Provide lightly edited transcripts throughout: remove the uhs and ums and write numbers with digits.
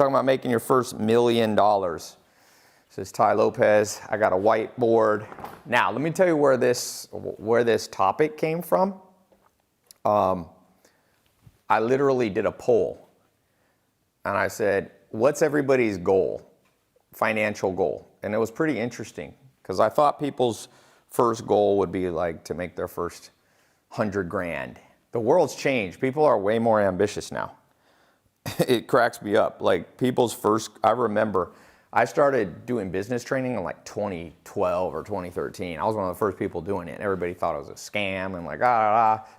Talking about making your first $1 million. This is Ty Lopez. I got a whiteboard. Now, let me tell you where this topic came from. I literally did a poll. And I said, what's everybody's goal? Financial goal. And it was pretty interesting because I thought people's first goal would be like to make their first 100 grand. The world's changed. People are way more ambitious now. It cracks me up. Like people's first, I remember I started doing business training in like 2012 or 2013. I was one of the first people doing it. Everybody thought it was a scam and like,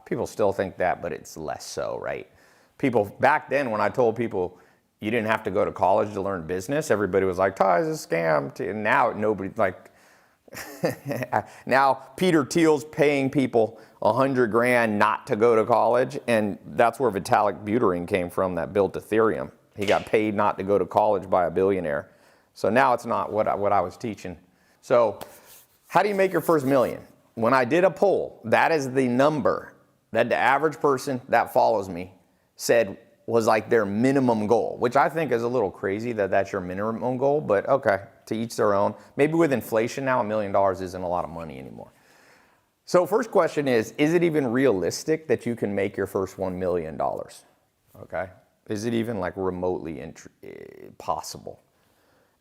people still think that, but it's less so, right? People, back then when I told people you didn't have to go to college to learn business, everybody was like, Ty, it's a scam. And now nobody, like, now Peter Thiel's paying people 100 grand not to go to college, and that's where Vitalik Buterin came from that built Ethereum. He got paid not to go to college by a billionaire. So now it's not what I was teaching. So how do you make your first million? When I did a poll, that is the number that the average person that follows me said was like their minimum goal, which I think is a little crazy that that's your minimum goal, but okay, to each their own. Maybe with inflation now, $1 million isn't a lot of money anymore. So first question is it even realistic that you can make your first $1 million? Okay, is it even like remotely possible?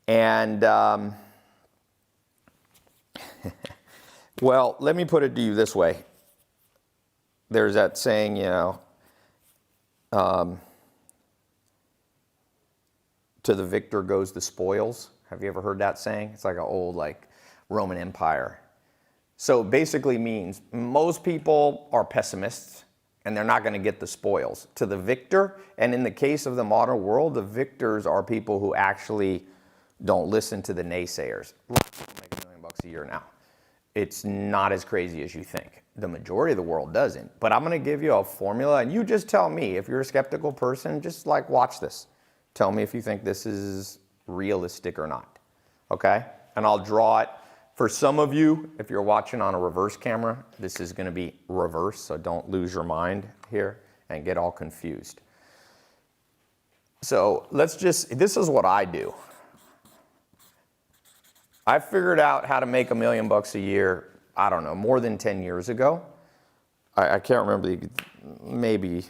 And well, let me put it to you this way. There's that saying, you know, to the victor goes the spoils. Have you ever heard that saying? It's like an old like Roman Empire. So it basically means most people are pessimists and they're not going to get the spoils. To the victor, and in the case of the modern world, the victors are people who actually don't listen to the naysayers. Make $1 million a year now. It's not as crazy as you think. The majority of the world doesn't. But I'm going to give you a formula, and you just tell me if you're a skeptical person, just like watch this. Tell me if you think this is realistic or not. Okay? And I'll draw it. For some of you, if you're watching on a reverse camera, this is going to be reverse, so don't lose your mind here and get all confused. So this is what I do. I figured out how to make $1 million a year, I don't know, more than 10 years ago. I can't remember, maybe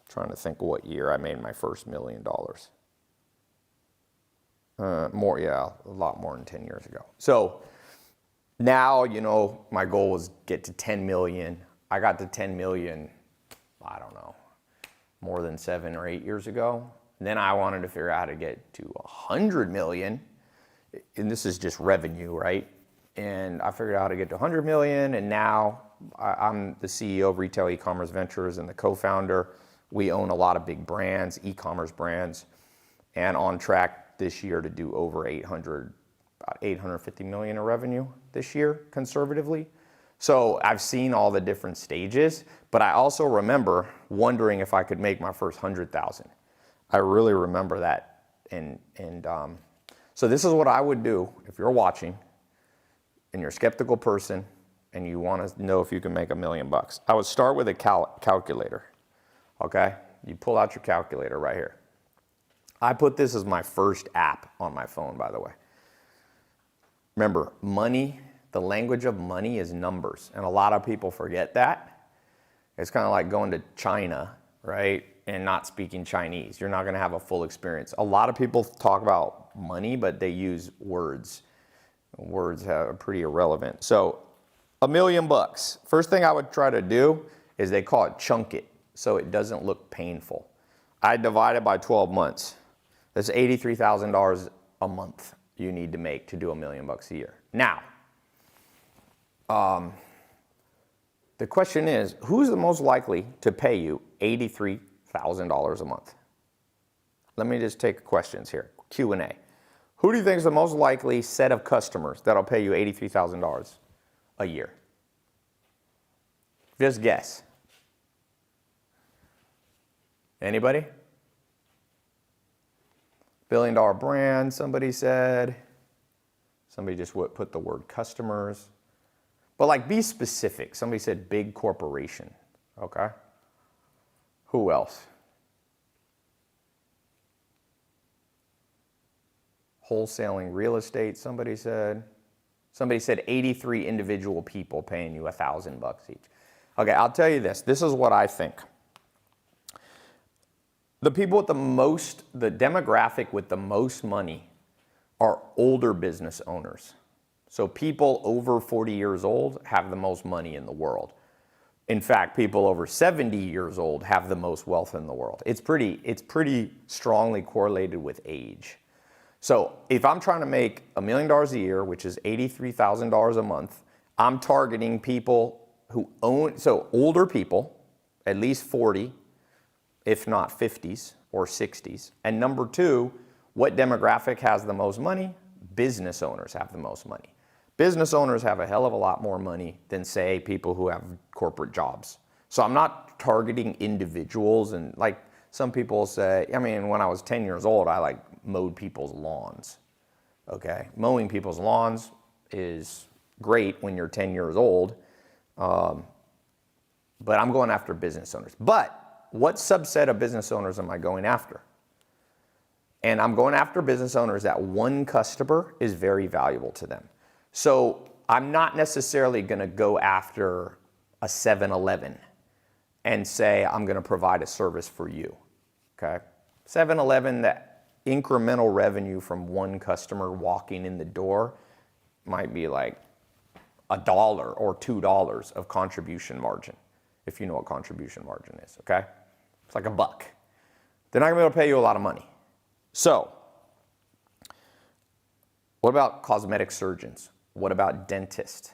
trying to think what year I made my first $1 million. A lot more than 10 years ago. So now, you know, my goal was get to 10 million. I got to 10 million, I don't know, more than 7 or 8 years ago. And then I wanted to figure out how to get to 100 million. And this is just revenue, right? And I figured out how to get to 100 million. And now I'm the CEO of Retail E-Commerce Ventures and the co-founder. We own a lot of big brands, e-commerce brands, and on track this year to do over about 850 million in revenue this year, conservatively. So I've seen all the different stages, but I also remember wondering if I could make my first 100,000. I really remember that. So this is what I would do if you're watching and you're a skeptical person and you want to know if you can make $1 million. I would start with a calculator. Okay? You pull out your calculator right here. I put this as my first app on my phone, by the way. Remember, money, the language of money is numbers, and a lot of people forget that. It's kind of like going to China, right, and not speaking Chinese. You're not going to have a full experience. A lot of people talk about money, but they use words. Words are pretty irrelevant. So, $1 million. First thing I would try to do is they call it chunk it, so it doesn't look painful. I divide it by 12 months. That's $83,000 a month you need to make to do $1 million a year. Now, the question is, who's the most likely to pay you $83,000 a month? Let me just take questions here, Q&A. Who do you think is the most likely set of customers that'll pay you $83,000 a year? Just guess. Anybody? $1 billion brand, somebody said. Somebody just put the word customers. But like, be specific. Somebody said big corporation. Okay. Who else? Wholesaling real estate, somebody said 83 individual people paying you $1,000 each. Okay, I'll tell you this. This is what I think. The people with the demographic with the most money are older business owners. So people over 40 years old have the most money in the world. In fact, people over 70 years old have the most wealth in the world. It's pretty strongly correlated with age. So if I'm trying to make $1 million a year, which is $83,000 a month, I'm targeting people who own, so older people, at least 40, if not 50s or 60s. And number two, what demographic has the most money? Business owners have the most money. Business owners have a hell of a lot more money than, say, people who have corporate jobs. So I'm not targeting individuals, and like some people say, I mean, when I was 10 years old, I like mowed people's lawns. Okay, mowing people's lawns is great when you're 10 years old, but I'm going after business owners. But what subset of business owners am I going after? And I'm going after business owners that one customer is very valuable to them. So I'm not necessarily going to go after a 7-Eleven and say, I'm going to provide a service for you. Okay, 7-Eleven, that incremental revenue from one customer walking in the door might be like $1 or $2 of contribution margin, if you know what contribution margin is, okay? It's like $1. They're not going to be able to pay you a lot of money. So, what about cosmetic surgeons? What about dentists?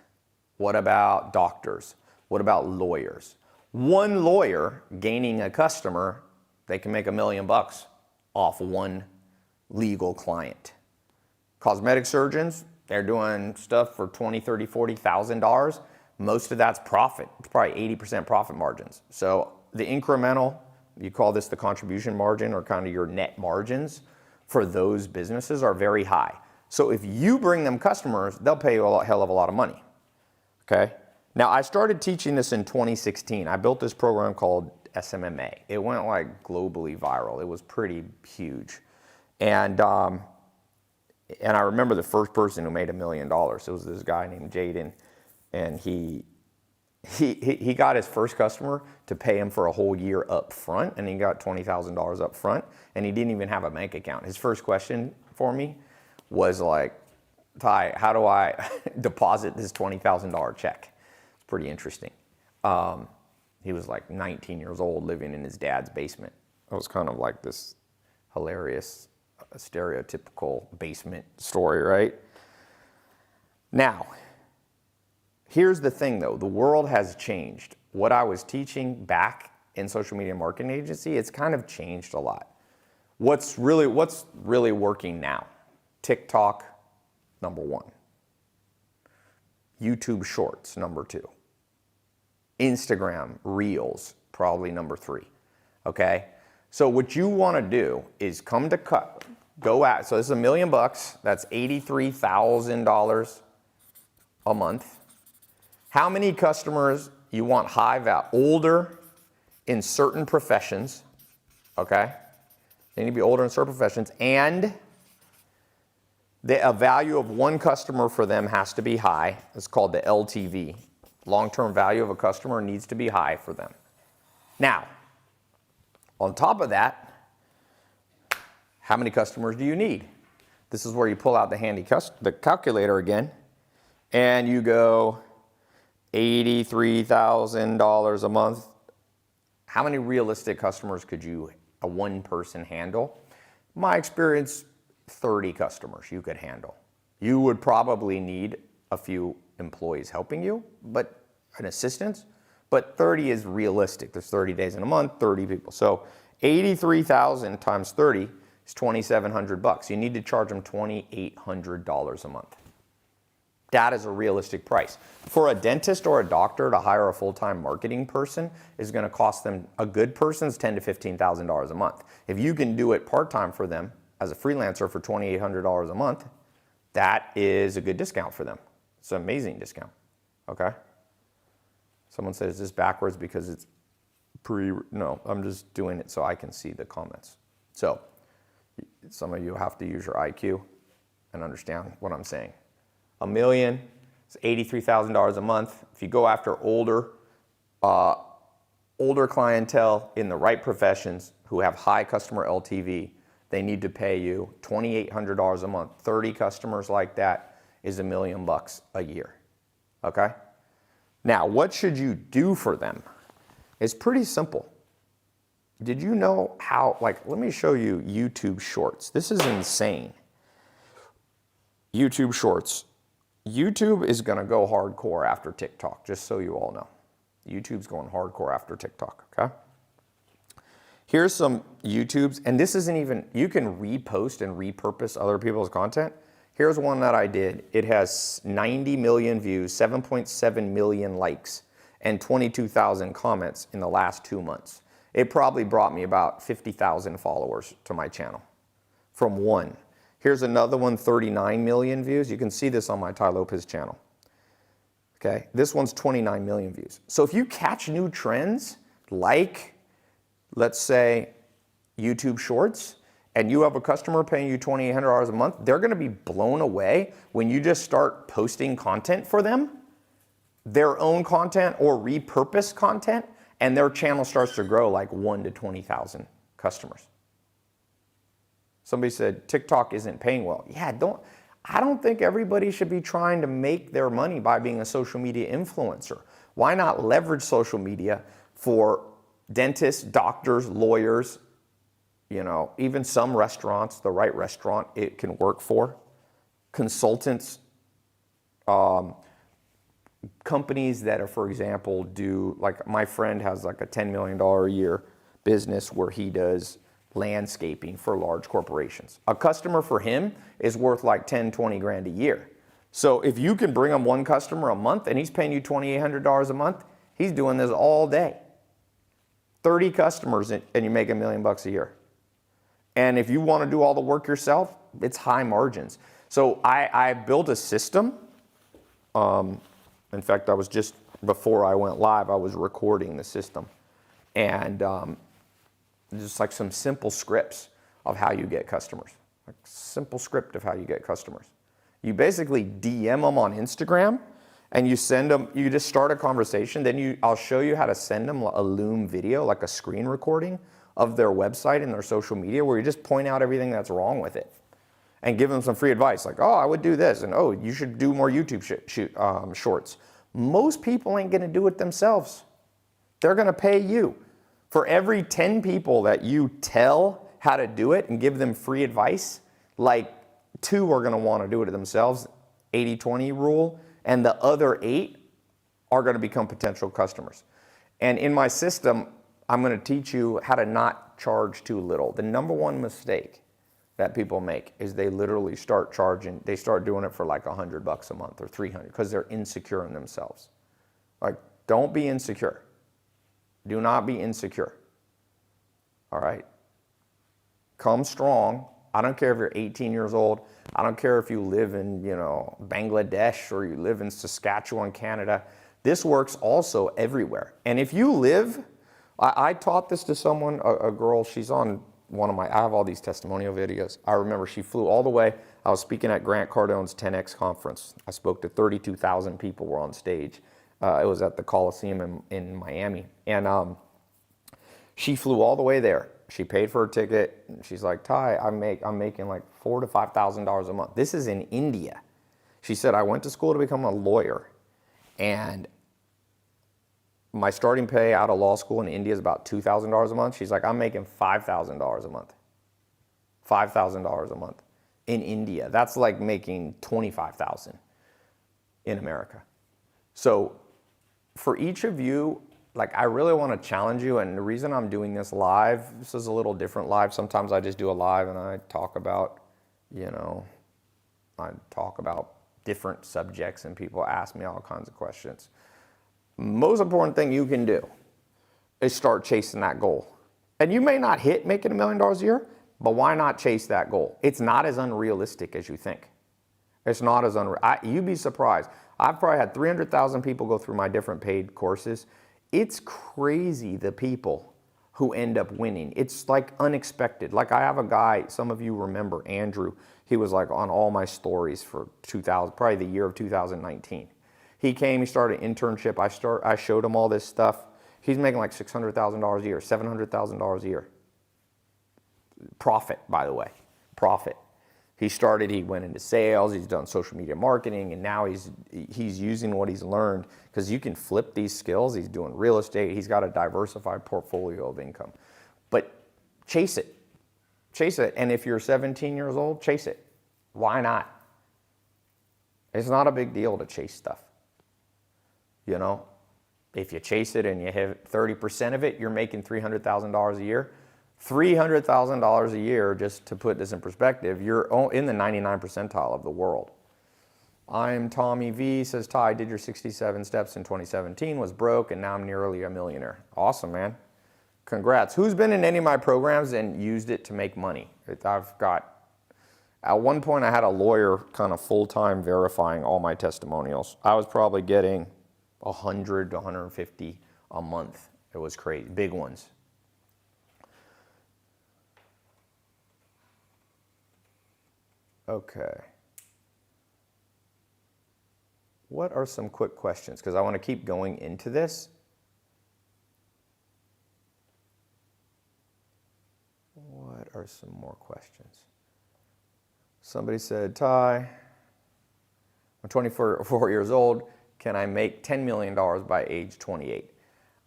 What about doctors? What about lawyers? One lawyer gaining a customer, they can make $1 million off one legal client. Cosmetic surgeons, they're doing stuff for $20,000, $30,000, $40,000. Most of that's profit. It's probably 80% profit margins. So the incremental, you call this the contribution margin, or kind of your net margins for those businesses are very high. So if you bring them customers, they'll pay you a hell of a lot of money. Okay? Now, I started teaching this in 2016. I built this program called SMMA. It went like globally viral. It was pretty huge. And I remember the first person who made $1 million. It was this guy named Jaden, and he got his first customer to pay him for a whole year up front, and he got $20,000 up front, and he didn't even have a bank account. His first question for me was like, Ty, how do I deposit this $20,000 check? It's pretty interesting. He was like 19 years old, living in his dad's basement. It was kind of like this hilarious, stereotypical basement story, right? Now, here's the thing though, the world has changed. What I was teaching back in social media marketing agency, it's kind of changed a lot. What's really working now? TikTok, number 1. YouTube Shorts, number 2. Instagram Reels, probably number 3. Okay? So what you want to do is so this is $1 million, that's $83,000 a month. How many customers you want high value, older in certain professions, okay? They need to be older in certain professions, and a value of one customer for them has to be high. It's called the LTV. Long-term value of a customer needs to be high for them. Now, on top of that, how many customers do you need? This is where you pull out the calculator again, and you go $83,000 a month. How many realistic customers could a one person handle? My experience, 30 customers you could handle. You would probably need a few employees helping you, but an assistant, but 30 is realistic. There's 30 days in a month, 30 people. So 83,000 times 30 is $2,700. You need to charge them $2,800 a month. That is a realistic price. For a dentist or a doctor to hire a full-time marketing person is going to cost them, a good person's $10,000 to $15,000 a month. If you can do it part-time for them as a freelancer for $2,800 a month, that is a good discount for them. It's an amazing discount, okay? Someone says, is this backwards because it's no, I'm just doing it so I can see the comments. So some of you have to use your IQ. and understand what I'm saying. $1 million is $83,000 a month. If you go after older clientele in the right professions who have high customer LTV, they need to pay you $2,800 a month. 30 customers like that is $1 million a year. Okay? Now, what should you do for them? It's pretty simple. Did you know how, like, let me show you YouTube Shorts. This is insane. YouTube Shorts. YouTube is going to go hardcore after TikTok, just so you all know. YouTube's going hardcore after TikTok, okay? Here's some YouTubes, and this isn't even, you can repost and repurpose other people's content. Here's one that I did. It has 90 million views, 7.7 million likes, and 22,000 comments in the last 2 months. It probably brought me about 50,000 followers to my channel from one. Here's another one, 39 million views. You can see this on my Ty Lopez channel. Okay, this one's 29 million views. So if you catch new trends, like, let's say, YouTube Shorts, and you have a customer paying you $2,800 a month, they're gonna be blown away when you just start posting content for them, their own content or repurposed content, and their channel starts to grow like 1 to 20,000 customers. Somebody said TikTok isn't paying well. Yeah, I don't think everybody should be trying to make their money by being a social media influencer. Why not leverage social media for dentists, doctors, lawyers, you know, even some restaurants, the right restaurant it can work for, consultants, companies that are, for example, do, like my friend has like a $10 million a year business where he does landscaping for large corporations. A customer for him is worth like 10, 20 grand a year. So if you can bring him one customer a month and he's paying you $2,800 a month, he's doing this all day. 30 customers and you make $1 million a year. And if you want to do all the work yourself, it's high margins. So I built a system. In fact, I was just, before I went live, I was recording the system. And just like some simple scripts of how you get customers. Like simple script of how you get customers. You basically DM them on Instagram and you send them, you just start a conversation, then I'll show you how to send them a Loom video, like a screen recording of their website and their social media where you just point out everything that's wrong with it and give them some free advice like, oh, I would do this, and oh, you should do more YouTube shorts. Most people ain't gonna do it themselves. They're gonna pay you. For every 10 people that you tell how to do it and give them free advice, like 2 are gonna wanna do it themselves, 80-20 rule, and the other 8 are gonna become potential customers. And in my system, I'm gonna teach you how to not charge too little. The number one mistake that people make is they literally start charging, they start doing it for like $100 a month or $300 because they're insecure in themselves. Like, don't be insecure. Do not be insecure. All right? Come strong. I don't care if you're 18 years old. I don't care if you live in, you know, Bangladesh or you live in Saskatchewan, Canada. This works also everywhere. And if you live, I taught this to someone, a girl, she's on one of my, I have all these testimonial videos. I remember she flew all the way. I was speaking at Grant Cardone's 10X conference. I spoke to 32,000 people were on stage. It was at the Coliseum in Miami. And she flew all the way there. She paid for her ticket. She's like, Ty, I'm making like $4,000 to $5,000 a month. This is in India. She said, I went to school to become a lawyer. And my starting pay out of law school in India is about $2,000 a month. She's like, I'm making $5,000 a month. $5,000 a month in India. That's like making $25,000 in America. So for each of you, like I really want to challenge you, and the reason I'm doing this live, this is a little different live. Sometimes I just do a live and I talk about, you know, I talk about different subjects and people ask me all kinds of questions. Most important thing you can do is start chasing that goal. And you may not hit making $1 million a year, but why not chase that goal? It's not as unrealistic as you think. It's not as you'd be surprised. I've probably had 300,000 people go through my different paid courses. It's crazy the people who end up winning. It's like unexpected. Like I have a guy, some of you remember Andrew, he was like on all my stories for 2000, probably the year of 2019. He came, he started an internship. I showed him all this stuff. He's making like $600,000 a year, $700,000 a year. Profit, by the way, profit. He went into sales, he's done social media marketing, and now he's using what he's learned, because you can flip these skills. He's doing real estate. He's got a diversified portfolio of income. But chase it. Chase it. And if you're 17 years old, chase it. Why not? It's not a big deal to chase stuff. You know, if you chase it and you hit 30% of it, you're making $300,000 a year. $300,000 a year, just to put this in perspective, you're in the 99th percentile of the world. I'm Tommy V, says, Ty, did your 67 steps in 2017, was broke, and now I'm nearly a millionaire. Awesome, man. Congrats. Who's been in any of my programs and used it to make money? At one point I had a lawyer kind of full-time verifying all my testimonials. I was probably getting 100 to 150 a month. It was crazy, big ones. Okay. What are some quick questions? Because I want to keep going into this. What are some more questions? Somebody said, Ty, I'm 24 years old. Can I make $10 million by age 28?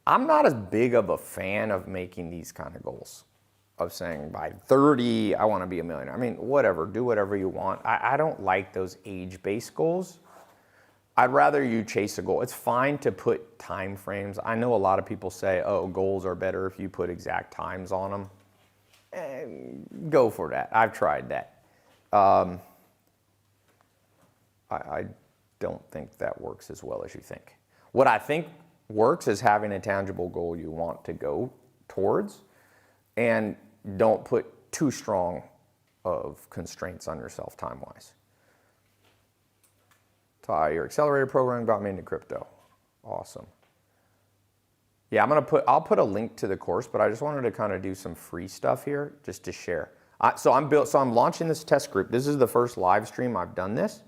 I'm not as big of a fan of making these kind of goals, of saying by 30, I want to be a millionaire. I mean, whatever, do whatever you want. I don't like those age-based goals. I'd rather you chase a goal. It's fine to put time frames. I know a lot of people say, oh, goals are better if you put exact times on them. Go for that. I've tried that. I don't think that works as well as you think. What I think works is having a tangible goal you want to go towards, and don't put too strong of constraints on yourself time-wise. Ty, your accelerator program got me into crypto. Awesome. Yeah, I'll put a link to the course, but I just wanted to kind of do some free stuff here just to share. So I'm launching this test group. This is the first live stream I've done this.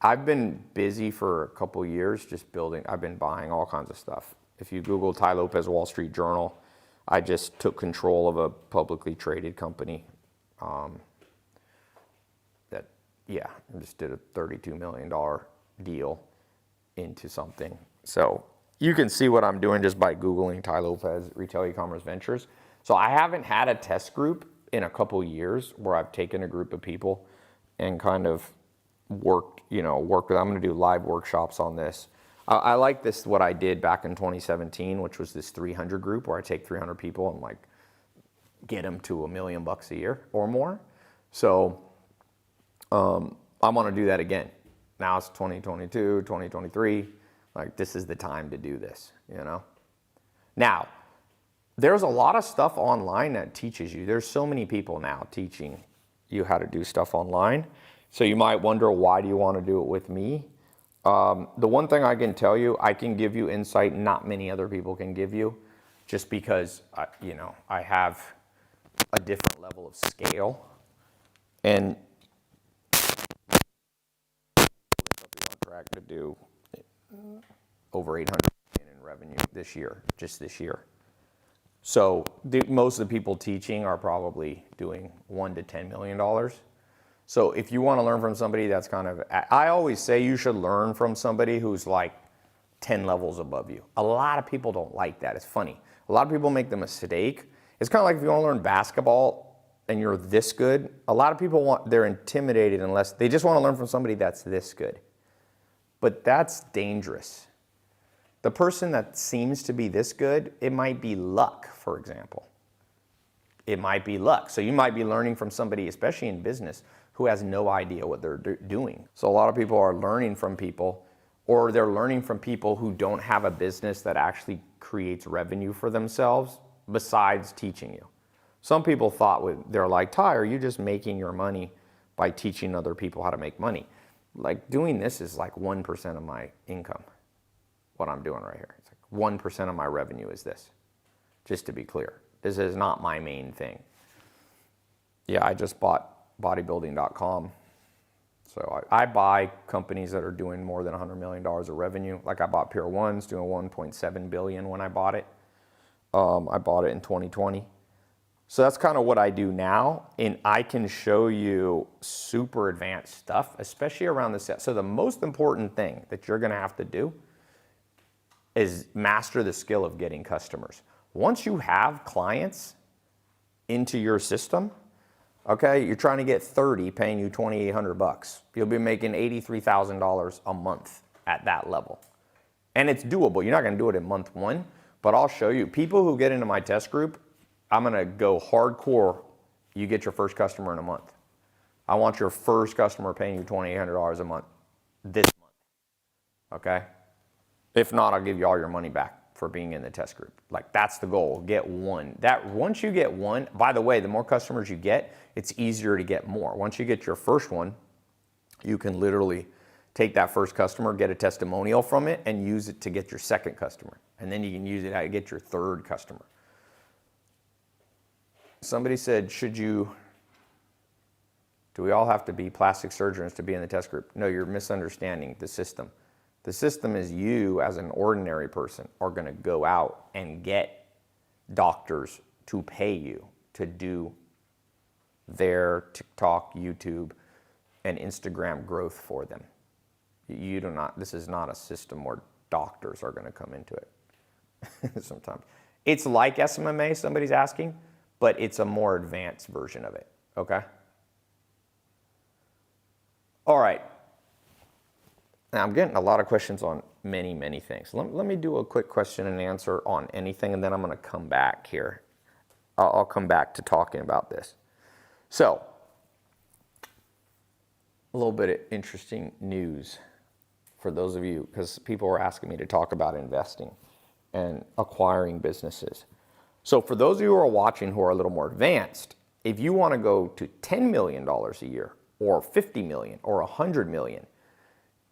I've been busy for a couple years just building. I've been buying all kinds of stuff. If you Google Ty Lopez Wall Street Journal, I just took control of a publicly traded company I just did a $32 million deal into something. So you can see what I'm doing just by Googling Ty Lopez Retail E-commerce Ventures. So I haven't had a test group in a couple years where I've taken a group of people and kind of work with them. I'm going to do live workshops on this. I like this, what I did back in 2017, which was this 300 group where I take 300 people and like get them to $1 million a year or more. So I want to do that again. Now it's 2022, 2023. Like, this is the time to do this, you know? Now, there's a lot of stuff online that teaches you. There's so many people now teaching you how to do stuff online. So you might wonder, why do you want to do it with me? The one thing I can tell you, I can give you insight not many other people can give you, just because, I have a different level of scale. And on track to do over 800 million in revenue just this year. So most of the people teaching are probably doing $1 to $10 million. So if you want to learn from somebody that's I always say you should learn from somebody who's like 10 levels above you. A lot of people don't like that. It's funny. A lot of people make the mistake. It's kind of like if you want to learn basketball and you're this good, a lot of people they're intimidated unless they just want to learn from somebody that's this good. But that's dangerous. The person that seems to be this good, it might be luck, for example. It might be luck. So you might be learning from somebody, especially in business, who has no idea what they're doing. So a lot of people are learning from people, or they're learning from people who don't have a business that actually creates revenue for themselves besides teaching you. Some people they're like, Ty, are you just making your money by teaching other people how to make money? Like, doing this is like 1% of my income, what I'm doing right here. It's like 1% of my revenue is this, just to be clear. This is not my main thing. Yeah, I just bought bodybuilding.com. So I buy companies that are doing more than $100 million of revenue. Like I bought Pure One's doing 1.7 billion when I bought it. I bought it in 2020. So that's kind of what I do now. And I can show you super advanced stuff, especially around the set. So the most important thing that you're going to have to do is master the skill of getting customers. Once you have clients into your system, okay, you're trying to get 30 paying you $2,800. You'll be making $83,000 a month at that level. And it's doable. You're not going to do it in month one, but I'll show you. People who get into my test group, I'm going to go hardcore. You get your first customer in a month. I want your first customer paying you $2,800 a month this month, okay? If not, I'll give you all your money back for being in the test group. Like, that's the goal. Get one. Once you get one, by the way, the more customers you get, it's easier to get more. Once you get your first one, you can literally take that first customer, get a testimonial from it, and use it to get your second customer. And then you can use it to get your third customer. Somebody said, do we all have to be plastic surgeons to be in the test group? No, you're misunderstanding the system. The system is you, as an ordinary person, are going to go out and get doctors to pay you to do their TikTok, YouTube, and Instagram growth for them. This is not a system where doctors are going to come into it sometimes. It's like SMMA, somebody's asking, but it's a more advanced version of it, okay? All right. Now, I'm getting a lot of questions on many, many things. Let me do a quick question and answer on anything, and then I'm going to come back here. I'll come back to talking about this. So, a little bit of interesting news for those of you, because people were asking me to talk about investing and acquiring businesses. So, for those of you who are watching who are a little more advanced, if you want to go to $10 million a year, or 50 million, or 100 million,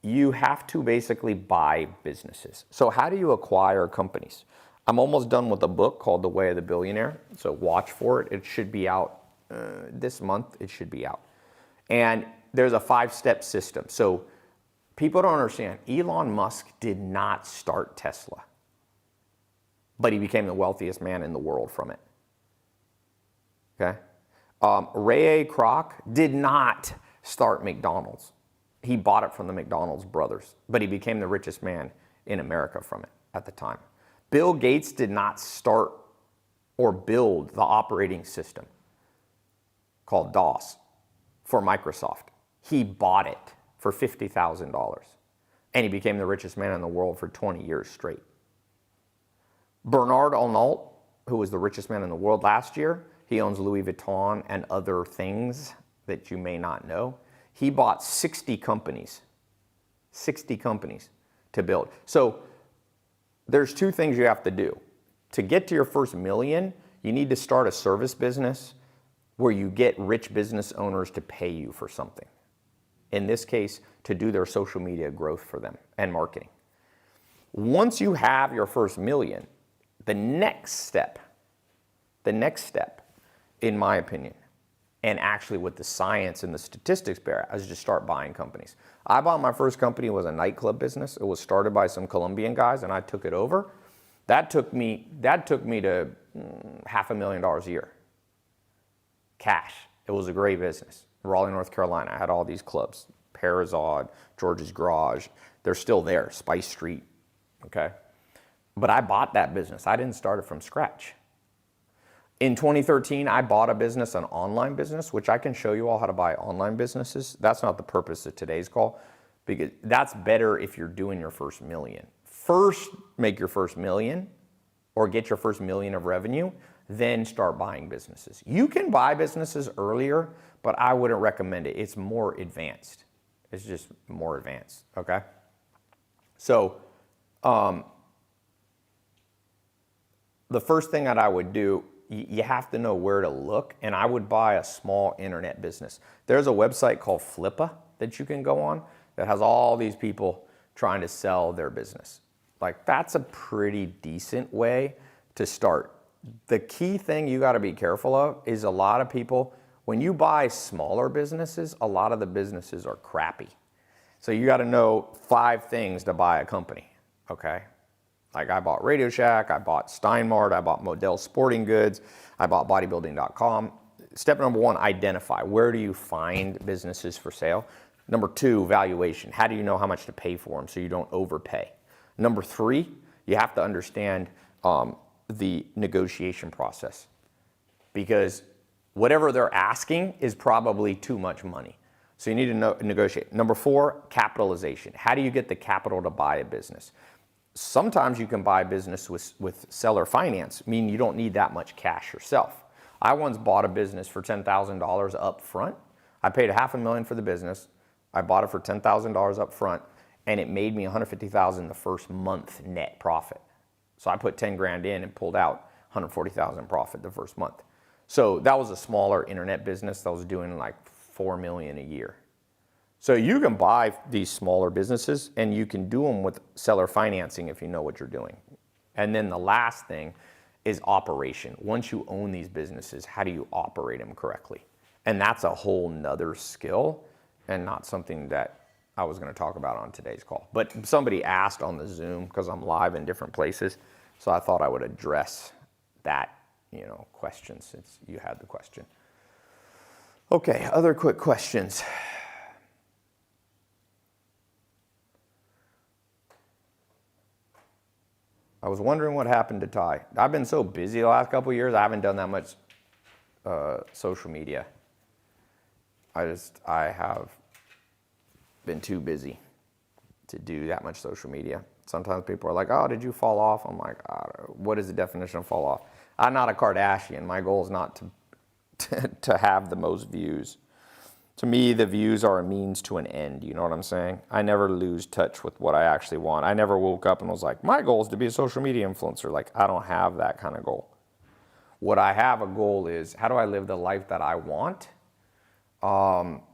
you have to basically buy businesses. So how do you acquire companies? I'm almost done with a book called The Way of the Billionaire. So watch for it. It should be out this month. It should be out. And there's a 5-step system. So people don't understand. Elon Musk did not start Tesla, but he became the wealthiest man in the world from it. Okay? Ray Kroc did not start McDonald's. He bought it from the McDonald's brothers, but he became the richest man in America from it at the time. Bill Gates did not start or build the operating system called DOS for Microsoft. He bought it for $50,000, and he became the richest man in the world for 20 years straight. Bernard Arnault, who was the richest man in the world last year, he owns Louis Vuitton and other things that you may not know. He bought 60 companies to build. So there's 2 things you have to do. To get to your first million, you need to start a service business where you get rich business owners to pay you for something. In this case, to do their social media growth for them and marketing. Once you have your first million, the next step, in my opinion, and actually what the science and the statistics bear, is just start buying companies. I bought my first company. It was a nightclub business. It was started by some Colombian guys, and I took it over. That took me to $500,000 a year. Cash. It was a great business. Raleigh, North Carolina. I had all these clubs. Parazod, George's Garage. They're still there. Spice Street. Okay? But I bought that business. I didn't start it from scratch. In 2013, I bought a business, an online business, which I can show you all how to buy online businesses. That's not the purpose of today's call, because that's better if you're doing your first million. First, make your first million or get your first million of revenue, then start buying businesses. You can buy businesses earlier, but I wouldn't recommend it. It's more advanced. It's just more advanced, okay? So, the first thing that I would do, you have to know where to look, and I would buy a small internet business. There's a website called Flippa that you can go on that has all these people trying to sell their business. Like, that's a pretty decent way to start The key thing you got to be careful of is a lot of people, when you buy smaller businesses, a lot of the businesses are crappy. So you got to know 5 things to buy a company, okay? Like I bought Radio Shack, I bought Steinmart, I bought Modell Sporting Goods, I bought bodybuilding.com. Step number 1, identify. Where do you find businesses for sale? Number 2, valuation. How do you know how much to pay for them so you don't overpay? Number 3, you have to understand the negotiation process, because whatever they're asking is probably too much money. So you need to negotiate. Number 4, capitalization. How do you get the capital to buy a business? Sometimes you can buy a business with seller finance, meaning you don't need that much cash yourself. I once bought a business for $10,000 up front. I paid $500,000 for the business. I bought it for $10,000 up front, and it made me $150,000 the first month net profit. So I put 10 grand in and pulled out 140,000 profit the first month. So that was a smaller internet business that was doing like 4 million a year. So you can buy these smaller businesses and you can do them with seller financing if you know what you're doing. And then the last thing is operation. Once you own these businesses, how do you operate them correctly? And that's a whole nother skill and not something that I was going to talk about on today's call. But somebody asked on the Zoom, because I'm live in different places, so I thought I would address that, question since you had the question. Okay, other quick questions. I was wondering what happened to Ty. I've been so busy the last couple of years, I haven't done that much social media. I have been too busy to do that much social media. Sometimes people are like, oh, did you fall off? I'm like, what is the definition of fall off? I'm not a Kardashian. My goal is not to have the most views. To me, the views are a means to an end. You know what I'm saying? I never lose touch with what I actually want. I never woke up and was like, my goal is to be a social media influencer. Like, I don't have that kind of goal. What I have a goal is, how do I live the life that I want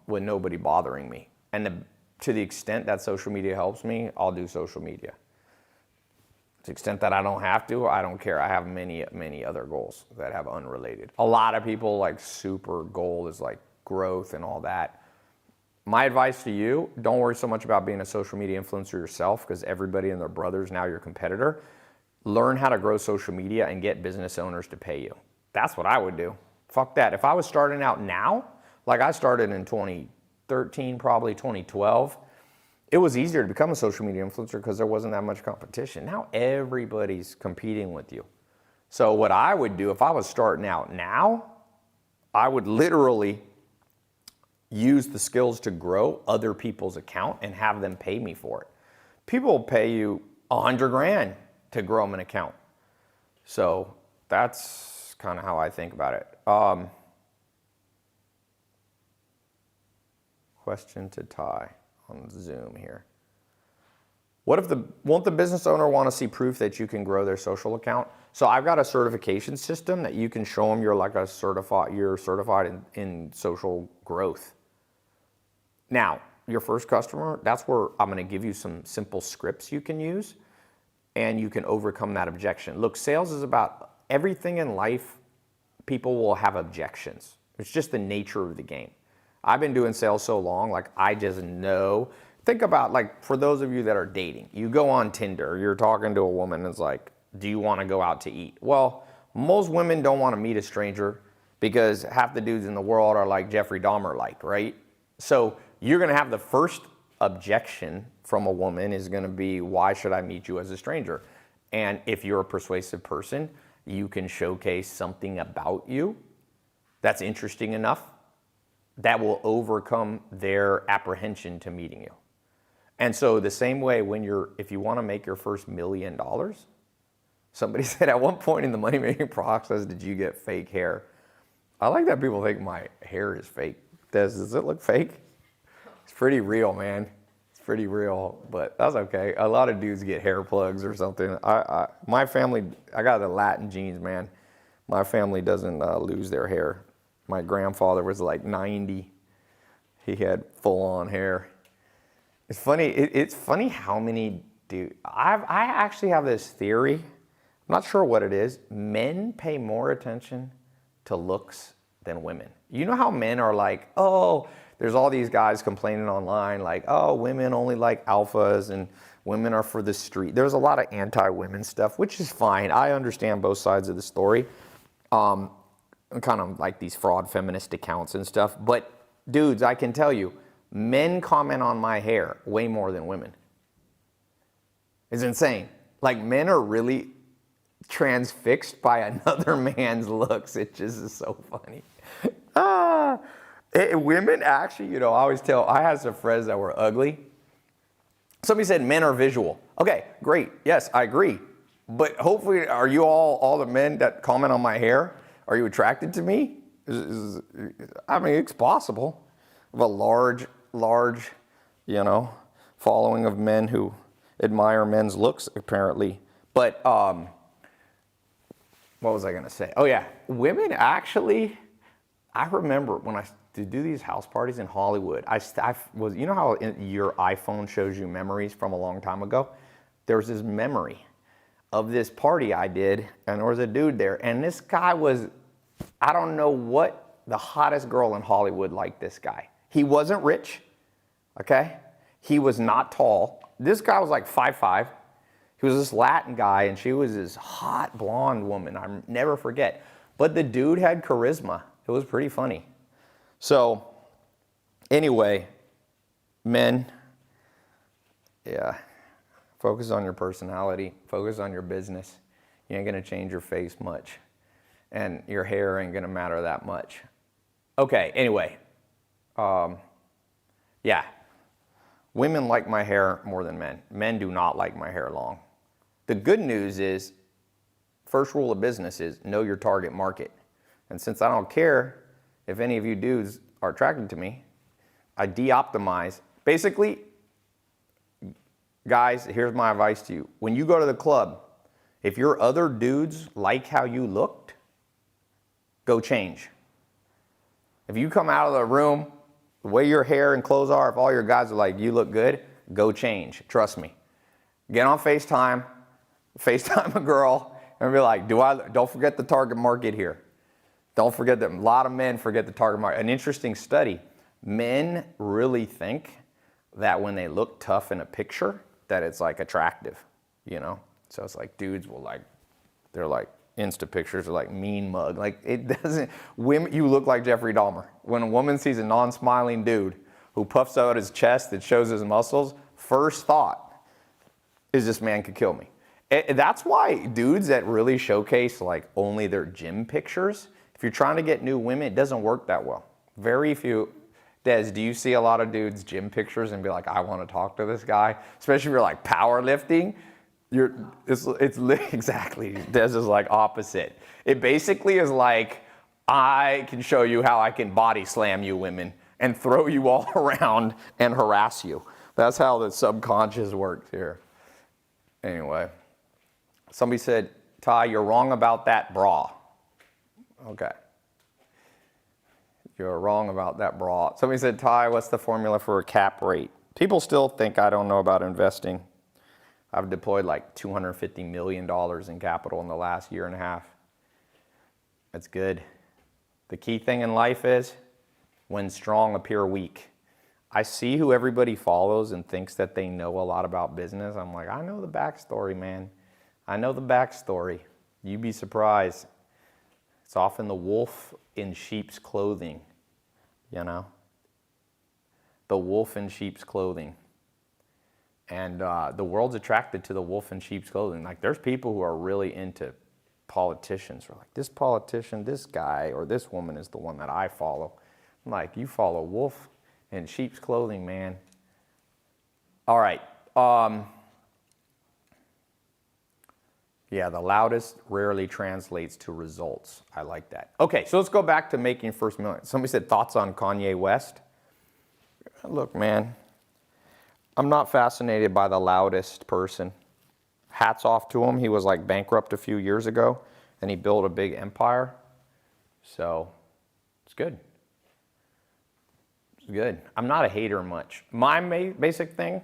with nobody bothering me? And to the extent that social media helps me, I'll do social media. To the extent that I don't have to, I don't care. I have many, many other goals that have unrelated. A lot of people like super goal is like growth and all that. My advice to you, don't worry so much about being a social media influencer yourself, because everybody and their brother's now your competitor. Learn how to grow social media and get business owners to pay you. That's what I would do. Fuck that. If I was starting out now, like I started in 2013, probably 2012, it was easier to become a social media influencer because there wasn't that much competition. Now everybody's competing with you. So what I would do if I was starting out now, I would literally use the skills to grow other people's account and have them pay me for it. People will pay you $100 grand to grow them an account. So that's kind of how I think about it. Question to Ty on Zoom here. Won't the business owner want to see proof that you can grow their social account? So I've got a certification system that you can show them you're certified in social growth. Now, your first customer, that's where I'm going to give you some simple scripts you can use and you can overcome that objection. Look, sales is about everything in life. People will have objections. It's just the nature of the game. I've been doing sales so long, like I just know. Think about, like, for those of you that are dating, you go on Tinder, you're talking to a woman, and it's like, do you want to go out to eat? Well, most women don't want to meet a stranger because half the dudes in the world are like Jeffrey Dahmer like, right? So you're going to have the first objection from a woman is going to be, why should I meet you as a stranger? And if you're a persuasive person, you can showcase something about you that's interesting enough that will overcome their apprehension to meeting you. And so the same way if you want to make your first $1 million, somebody said at one point in the money making process, did you get fake hair? I like that people think my hair is fake. Does it look fake? It's pretty real, man. It's pretty real, but that's okay. A lot of dudes get hair plugs or something. My family, I got the Latin genes, man. My family doesn't lose their hair. My grandfather was like 90. He had full on hair. It's funny. It's funny how many I actually have this theory. I'm not sure what it is. Men pay more attention to looks than women. You know how men are like, oh, there's all these guys complaining online like, oh, women only like alphas and women are for the street. There's a lot of anti-women stuff, which is fine. I understand both sides of the story. Kind of like these fraud feminist accounts and stuff. But dudes, I can tell you, men comment on my hair way more than women. It's insane. Like, men are really transfixed by another man's looks. It just is so funny. Women actually, you know, I always tell, I had some friends that were ugly. Somebody said men are visual. Okay, great. Yes, I agree. But hopefully, are you all the men that comment on my hair, are you attracted to me? I mean, it's possible. I have a large, you know, following of men who admire men's looks, apparently. But what was I going to say? Oh, yeah. Women actually, I remember when I to do these house parties in Hollywood, I was, you know how your iPhone shows you memories from a long time ago? There was this memory of this party I did, and there was a dude there, and this guy was, I don't know what, the hottest girl in Hollywood liked this guy. He wasn't rich, okay? He was not tall. This guy was like 5'5". He was this Latin guy, and she was this hot blonde woman. I'll never forget. But the dude had charisma. It was pretty funny. So, anyway, men, yeah, focus on your personality, focus on your business. You ain't gonna change your face much, and your hair ain't gonna matter that much. Okay, anyway, yeah, women like my hair more than men. Men do not like my hair long. The good news is, first rule of business is know your target market. And since I don't care if any of you dudes are attracted to me, I de-optimize. Basically, guys, here's my advice to you. When you go to the club, if your other dudes like how you looked, go change. If you come out of the room, the way your hair and clothes are, if all your guys are like, you look good, go change. Trust me. Get on FaceTime a girl, and be like, don't forget the target market here. Don't forget that a lot of men forget the target market. An interesting study, men really think that when they look tough in a picture, that it's like attractive, you know? So it's like dudes will like, they're like Insta pictures are like mean mug. Like it doesn't, women, you look like Jeffrey Dahmer. When a woman sees a non-smiling dude who puffs out his chest that shows his muscles, first thought is this man could kill me. That's why dudes that really showcase like only their gym pictures, if you're trying to get new women, it doesn't work that well. Very few. Des, do you see a lot of dudes' gym pictures and be like, I want to talk to this guy? Especially if you're like powerlifting. It's exactly, Des is like opposite. It basically is like, I can show you how I can body slam you women and throw you all around and harass you. That's how the subconscious works here. Anyway, somebody said, Ty, you're wrong about that bra. Okay. You're wrong about that bra. Somebody said, Ty, what's the formula for a cap rate? People still think I don't know about investing. I've deployed like $250 million in capital in the last year and a half. That's good. The key thing in life is, when strong appear weak. I see who everybody follows and thinks that they know a lot about business. I'm like, I know the backstory, man. I know the backstory. You'd be surprised. It's often the wolf in sheep's clothing, you know? The wolf in sheep's clothing. And the world's attracted to the wolf in sheep's clothing. Like, there's people who are really into politicians. Who are like, this politician, this guy, or this woman is the one that I follow. I'm like, you follow wolf in sheep's clothing, man. All right. Yeah, the loudest rarely translates to results. I like that. Okay, so let's go back to making first million. Somebody said thoughts on Kanye West. Look, man, I'm not fascinated by the loudest person. Hats off to him. He was like bankrupt a few years ago, and he built a big empire. So it's good. It's good. I'm not a hater much. My basic thing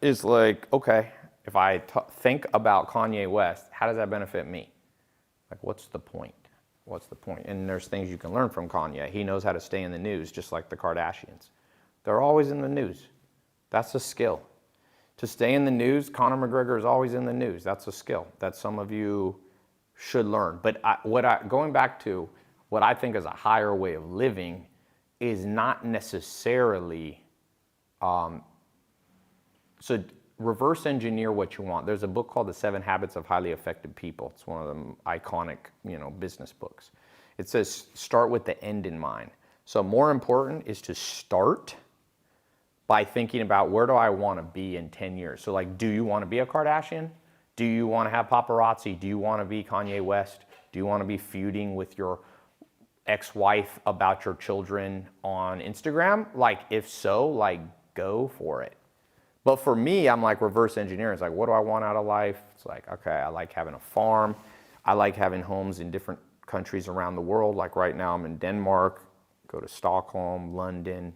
is like, okay, If I think about Kanye West, how does that benefit me? Like, what's the point? What's the point? And there's things you can learn from Kanye. He knows how to stay in the news, just like the Kardashians. They're always in the news. That's a skill. To stay in the news, Conor McGregor is always in the news. That's a skill that some of you should learn. But going back to what I think is a higher way of living is not necessarily, so reverse engineer what you want. There's a book called The 7 Habits of Highly Effective People. It's one of the iconic, business books. It says start with the end in mind. So more important is to start by thinking about where do I want to be in 10 years. So like, do you want to be a Kardashian? Do you want to have paparazzi? Do you want to be Kanye West? Do you want to be feuding with your ex-wife about your children on Instagram? Like, if so, like, go for it. But for me, I'm like reverse engineering. It's like, what do I want out of life? It's like, okay, I like having a farm. I like having homes in different countries around the world. Like right now I'm in Denmark, go to Stockholm, London,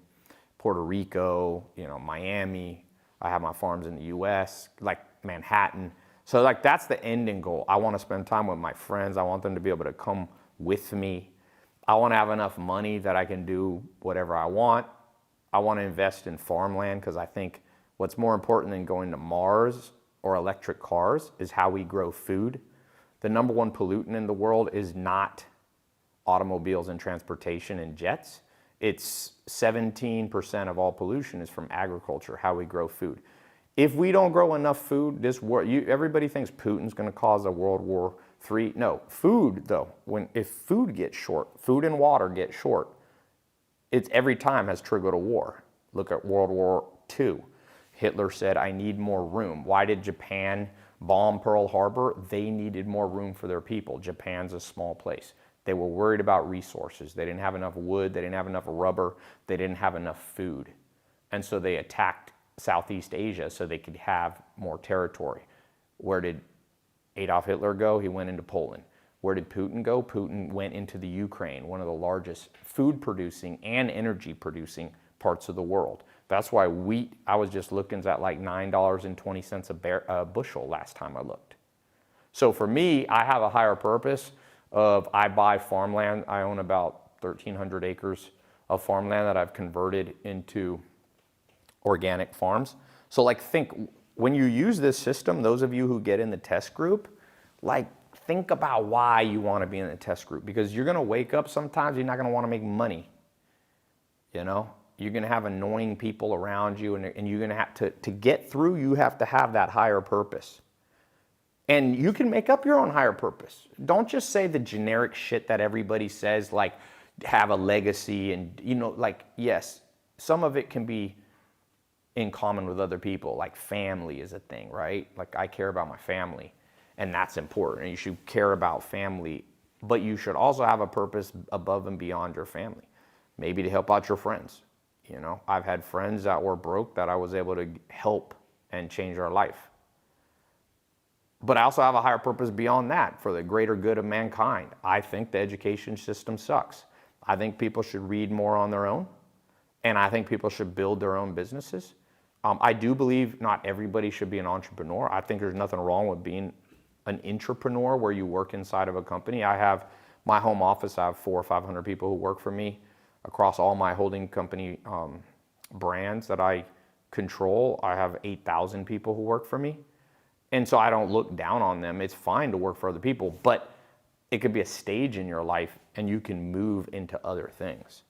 Puerto Rico, Miami. I have my farms in the US, like Manhattan. So like that's the ending goal. I want to spend time with my friends. I want them to be able to come with me. I want to have enough money that I can do whatever I want. I want to invest in farmland because I think what's more important than going to Mars or electric cars is how we grow food. The number one pollutant in the world is not automobiles and transportation and jets. It's 17% of all pollution is from agriculture, how we grow food. If we don't grow enough food, everybody thinks Putin's going to cause a World War III. No, food though, if food gets short, food and water get short, it's every time has triggered a war. Look at World War II. Hitler said, I need more room. Why did Japan bomb Pearl Harbor? They needed more room for their people. Japan's a small place. They were worried about resources. They didn't have enough wood. They didn't have enough rubber. They didn't have enough food. And so they attacked Southeast Asia so they could have more territory. Where did Adolf Hitler go? He went into Poland. Where did Putin go? Putin went into the Ukraine, one of the largest food producing and energy producing parts of the world. That's why wheat, I was just looking at like $9.20 a bushel last time I looked. So for me, I have a higher purpose of I buy farmland. I own about 1,300 acres of farmland that I've converted into organic farms. So like think, when you use this system, those of you who get in the test group, like think about why you want to be in the test group, because you're going to wake up sometimes, you're not going to want to make money, You're going to have annoying people around you, and you're going to have to get through, you have to have that higher purpose. And you can make up your own higher purpose. Don't just say the generic shit that everybody says, like have a legacy and, yes, some of it can be in common with other people, like family is a thing, right? Like I care about my family, and that's important. And you should care about family, but you should also have a purpose above and beyond your family. Maybe to help out your friends. I've had friends that were broke that I was able to help and change their life. But I also have a higher purpose beyond that for the greater good of mankind. I think the education system sucks. I think people should read more on their own, and I think people should build their own businesses. I do believe not everybody should be an entrepreneur. I think there's nothing wrong with being an intrapreneur where you work inside of a company. I have my home office, I have 400 or 500 people who work for me across all my holding company brands that I control. I have 8,000 people who work for me. And so I don't look down on them. It's fine to work for other people, but it could be a stage in your life and you can move into other things.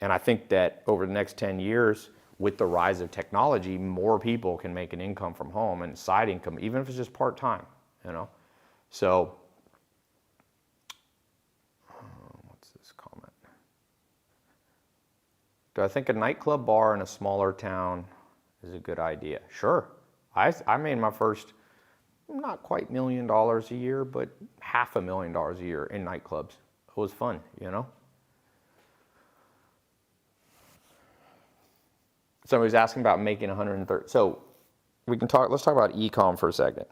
And I think that over the next 10 years, with the rise of technology, more people can make an income from home and side income, even if it's just part-time, So, what's this comment? Do I think a nightclub bar in a smaller town is a good idea? Sure. I made my first, not quite $1 million a year, but $500,000 a year in nightclubs. It was fun, Somebody's asking about making 130. So let's talk about e-com for a second.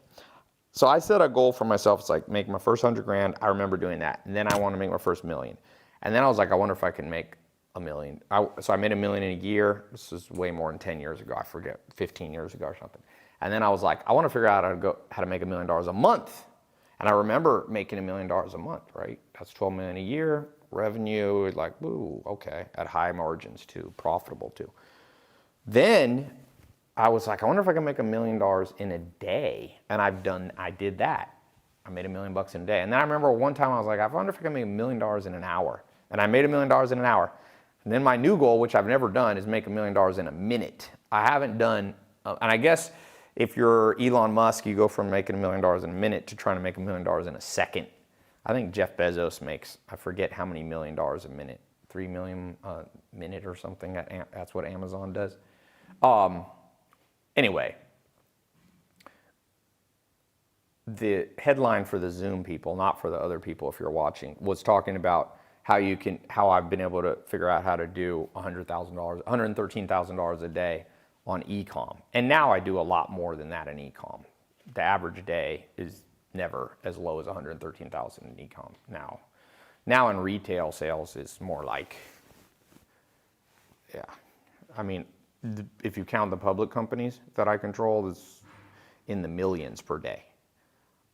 So I set a goal for myself. It's like make my first 100 grand. I remember doing that. And then I want to make my first $1 million. And then I was like, I wonder if I can make $1 million. So I made $1 million in a year. This is way more than 10 years ago. I forget, 15 years ago or something. And then I was like, I want to figure out how to make $1 million a month. And I remember making $1 million a month, right? That's 12 million a year. Revenue, like, ooh, okay. At high margins too, profitable too. Then I was like, I wonder if I can make $1 million in a day. And I did that. I made $1 million in a day. And then I remember one time I was like, I wonder if I can make $1 million in an hour. And I made $1 million in an hour. And then my new goal, which I've never done, is make $1 million in a minute. I haven't done, and I guess if you're Elon Musk, you go from making $1 million in a minute to trying to make $1 million in a second. I think Jeff Bezos makes, I forget how many $1 million a minute, 3 million a minute or something. That's what Amazon does. Anyway, the headline for the Zoom people, not for the other people if you're watching, was talking about how I've been able to figure out how to do $100,000, $113,000 a day on e-com. And now I do a lot more than that in e-com. The average day is never as low as 113,000 in e-com now. Now in retail sales is more like, yeah. I mean, if you count the public companies that I control, it's in the millions per day.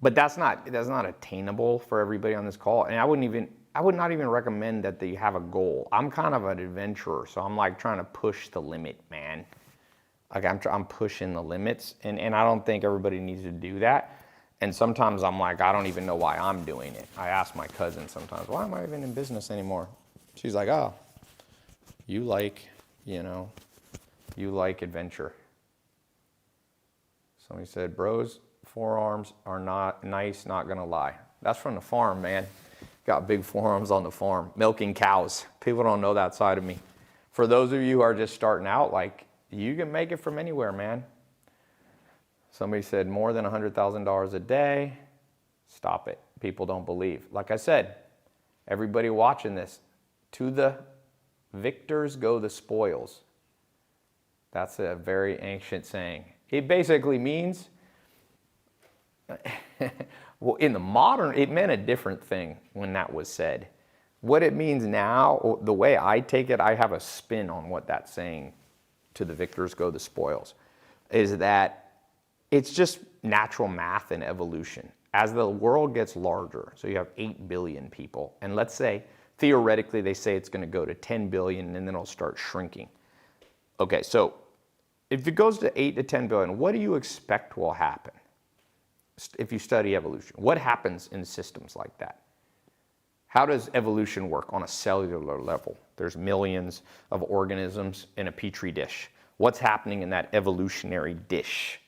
But that's not attainable for everybody on this call. And I would not even recommend that they have a goal. I'm kind of an adventurer, so I'm like trying to push the limit, man. Like I'm pushing the limits, and I don't think everybody needs to do that. And sometimes I'm like, I don't even know why I'm doing it. I ask my cousin sometimes, why am I even in business anymore? She's like, oh, you like adventure. Somebody said, bros, forearms are not nice, not gonna lie. That's from the farm, man. Got big forearms on the farm, milking cows. People don't know that side of me. For those of you who are just starting out, like, you can make it from anywhere, man. Somebody said more than $100,000 a day. Stop it. People don't believe. Like I said, everybody watching this, to the victors go the spoils. That's a very ancient saying. It basically means, well, in the modern, it meant a different thing when that was said. What it means now, the way I take it, I have a spin on what that's saying, to the victors go the spoils, is that it's just natural math and evolution. As the world gets larger, so you have 8 billion people, and let's say, theoretically, they say it's gonna go to 10 billion and then it'll start shrinking. Okay, so if it goes to 8 to 10 billion, what do you expect will happen? If you study evolution, what happens in systems like that? How does evolution work on a cellular level? There's millions of organisms in a petri dish. What's happening in that evolutionary dish?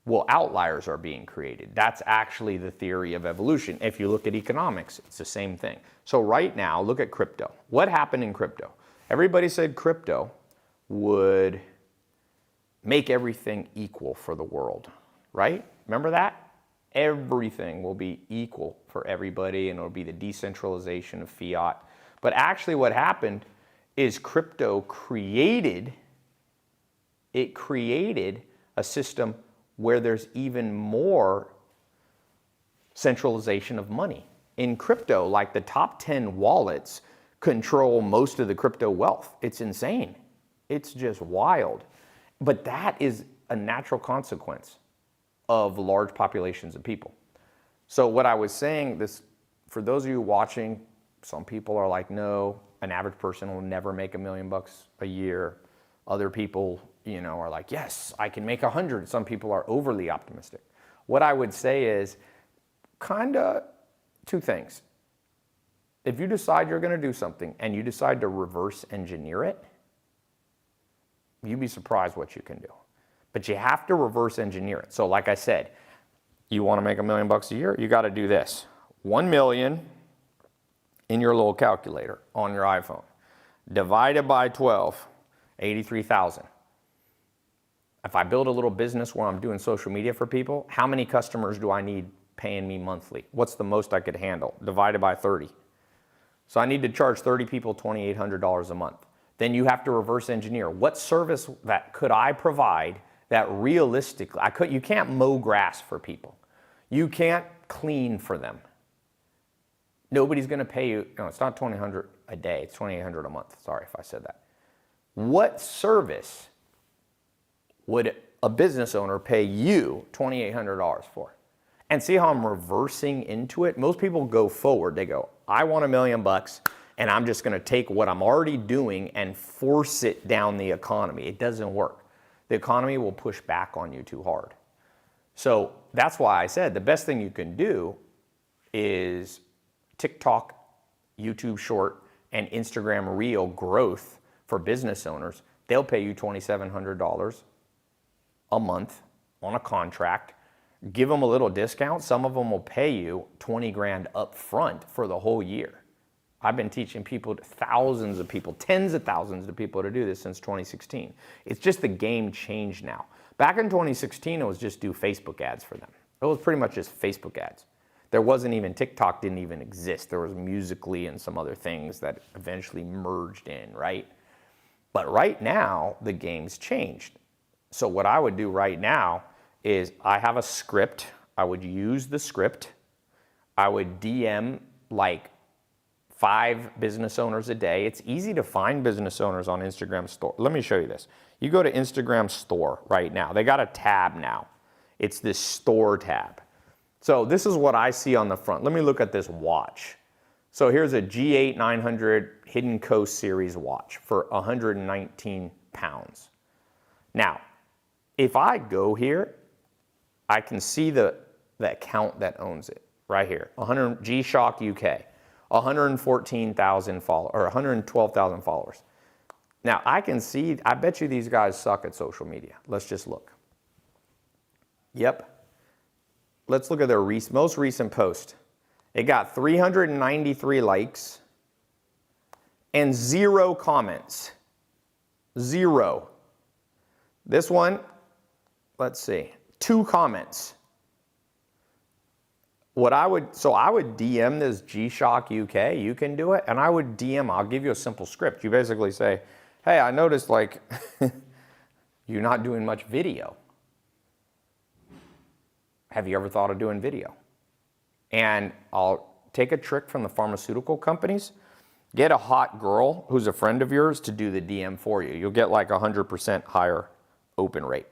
Well, outliers are being created. That's actually the theory of evolution. If you look at economics, it's the same thing. So right now, look at crypto. What happened in crypto? Everybody said crypto would make everything equal for the world, right? Remember that? Everything will be equal for everybody, and it'll be the decentralization of fiat. But actually what happened is crypto created a system where there's even more centralization of money. In crypto, like the top 10 wallets control most of the crypto wealth. It's insane. It's just wild. But that is a natural consequence of large populations of people. So what I was saying, this, for those of you watching, some people are like, no, an average person will never make $1 million a year. Other people, are like, yes, I can make 100. Some people are overly optimistic. What I would say is kinda two things. If you decide you're gonna do something and you decide to reverse engineer it, you'd be surprised what you can do. But you have to reverse engineer it. So like I said, you wanna make $1 million a year, you gotta do this. 1 million in your little calculator on your iPhone, divided by 12, 83,000. If I build a little business where I'm doing social media for people, how many customers do I need paying me monthly? What's the most I could handle? Divided by 30. So I need to charge 30 people $2,800 a month. Then you have to reverse engineer. What service that could I provide that realistically, you can't mow grass for people. You can't clean for them. Nobody's gonna pay you, no, it's not $2,800 a day, it's $2,800 a month. Sorry if I said that. What service would a business owner pay you $2,800 for? And see how I'm reversing into it? Most people go forward. They go, I want $1 million and I'm just going to take what I'm already doing and force it down the economy. It doesn't work. The economy will push back on you too hard. So that's why I said the best thing you can do is TikTok, YouTube Short, and Instagram Reel growth for business owners. They'll pay you $2,700 a month on a contract. Give them a little discount. Some of them will pay you 20 grand up front for the whole year. I've been teaching people, thousands of people, tens of thousands of people to do this since 2016. It's just the game changed now. Back in 2016, it was just do Facebook ads for them. It was pretty much just Facebook ads. There wasn't even, TikTok didn't even exist. There was Musical.ly and some other things that eventually merged in, right? But right now, the game's changed. So what I would do right now is I have a script. I would use the script. I would DM like 5 business owners a day. It's easy to find business owners on Instagram store. Let me show you this. You go to Instagram store right now. They got a tab now. It's this store tab. So this is what I see on the front. Let me look at this watch. So here's a G8 900 Hidden Coast Series watch for 119 pounds. Now, if I go here, I can see the account that owns it right here. G-Shock UK, 114,000 followers or 112,000 followers. Now I can see, I bet you these guys suck at social media. Let's just look. Yep. Let's look at their most recent post. It got 393 likes and 0 comments. 0. This one, let's see, 2 comments. I would DM this G-Shock UK, you can do it, and I would DM, I'll give you a simple script. You basically say, hey, I noticed like you're not doing much video. Have you ever thought of doing video? And I'll take a trick from the pharmaceutical companies. Get a hot girl who's a friend of yours to do the DM for you. You'll get like 100% higher open rate.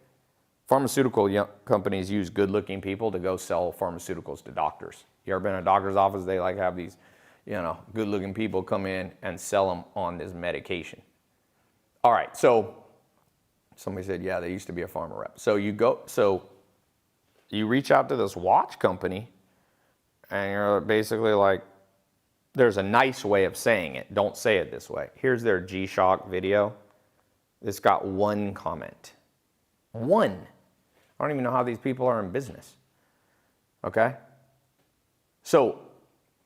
Pharmaceutical companies use good-looking people to go sell pharmaceuticals to doctors. You ever been in a doctor's office? They like have these, good-looking people come in and sell them on this medication. All right, so somebody said, yeah, they used to be a pharma rep. So you reach out to this watch company, and you're basically like, there's a nice way of saying it. Don't say it this way. Here's their G-Shock video. It's got 1 comment. 1. I don't even know how these people are in business. Okay? So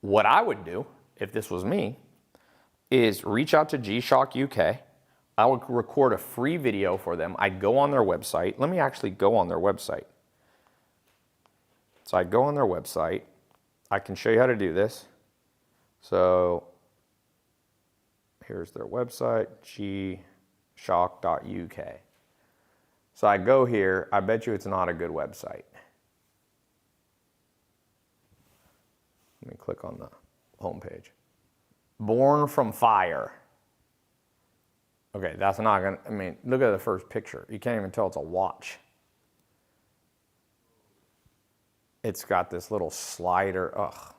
what I would do, if this was me, is reach out to G-Shock UK. I would record a free video for them. I'd go on their website. Let me actually go on their website. So I'd go on their website. I can show you how to do this. So here's their website, gshock.uk. So I go here. I bet you it's not a good website. Let me click on the homepage. Born from Fire. Okay, that's not gonna, look at the first picture. You can't even tell it's a watch. It's got this little slider. Ugh.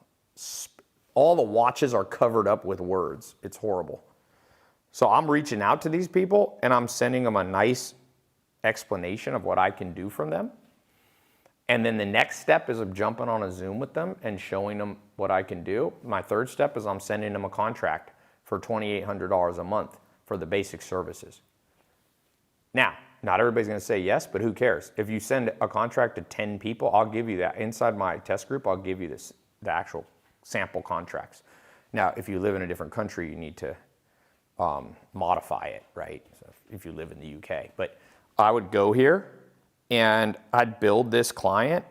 All the watches are covered up with words. It's horrible. So I'm reaching out to these people and I'm sending them a nice explanation of what I can do from them. And then the next step is I'm jumping on a Zoom with them and showing them what I can do. My third step is I'm sending them a contract for $2,800 a month for the basic services. Now, not everybody's going to say yes, but who cares? If you send a contract to 10 people, I'll give you that. Inside my test group, I'll give you the actual sample contracts. Now, if you live in a different country, you need to modify it, right? So if you live in the UK. But I would go here and I'd build this client,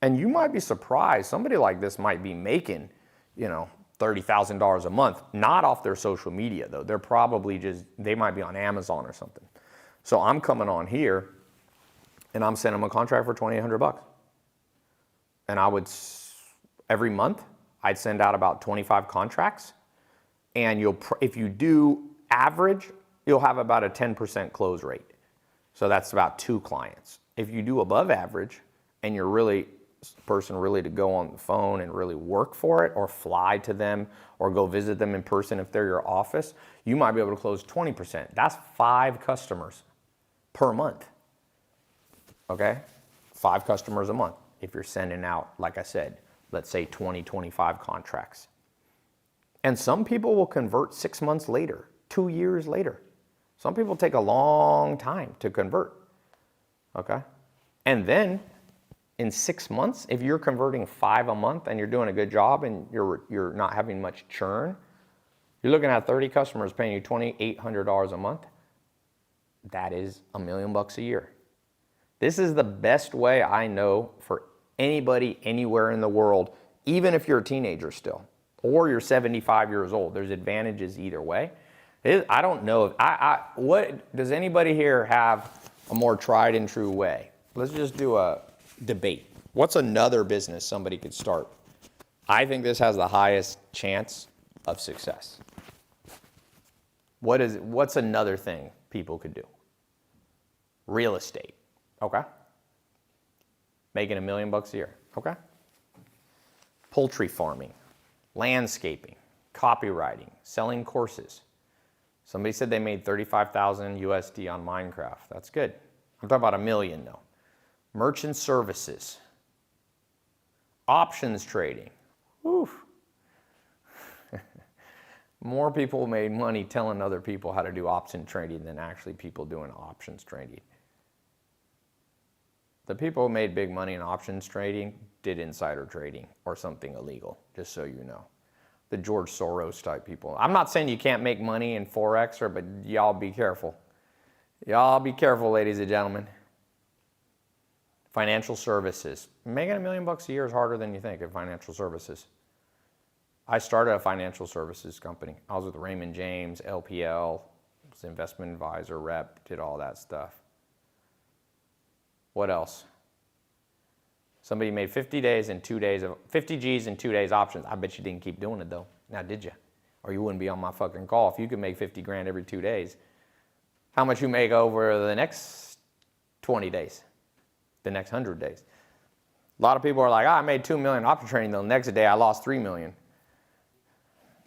and you might be surprised. Somebody like this might be making, $30,000 a month, not off their social media though. They're probably they might be on Amazon or something. So I'm coming on here and I'm sending them a contract for $2,800. And I would, every month, I'd send out about 25 contracts. And if you do average, you'll have about a 10% close rate. So that's about 2 clients. If you do above average and you're really person really to go on the phone and really work for it or fly to them or go visit them in person if they're your office, you might be able to close 20%. That's 5 customers per month. Okay? 5 customers a month if you're sending out, like I said, let's say 20, 25 contracts. And some people will convert 6 months later, 2 years later. Some people take a long time to convert. Okay? And then in 6 months, if you're converting 5 a month and you're doing a good job and you're not having much churn, you're looking at 30 customers paying you $2,800 a month. That is $1 million a year. This is the best way I know for anybody anywhere in the world, even if you're a teenager still, or you're 75 years old. There's advantages either way. I don't know if what does anybody here have a more tried and true way? Let's just do a debate. What's another business somebody could start? I think this has the highest chance of success. What's another thing people could do? Real estate. Okay. Making $1 million a year. Okay. Poultry farming, landscaping, copywriting, selling courses. Somebody said they made 35,000 USD on Minecraft. That's good. I'm talking about $1 million though. Merchant services, options trading. Whew. More people made money telling other people how to do option trading than actually people doing options trading. The people who made big money in options trading did insider trading or something illegal, just so you know. The George Soros type people. I'm not saying you can't make money in Forex, but y'all be careful. Y'all be careful, ladies and gentlemen. Financial services. Making $1 million a year is harder than you think in financial services. I started a financial services company. I was with Raymond James, LPL, was investment advisor, rep, did all that stuff. What else? Somebody made 50 Gs in 2 days options. I bet you didn't keep doing it though. Now did you? Or you wouldn't be on my fucking call if you could make 50 grand every 2 days. How much you make over the next 20 days? The next 100 days? A lot of people are like, I made 2 million option trading. The next day I lost 3 million.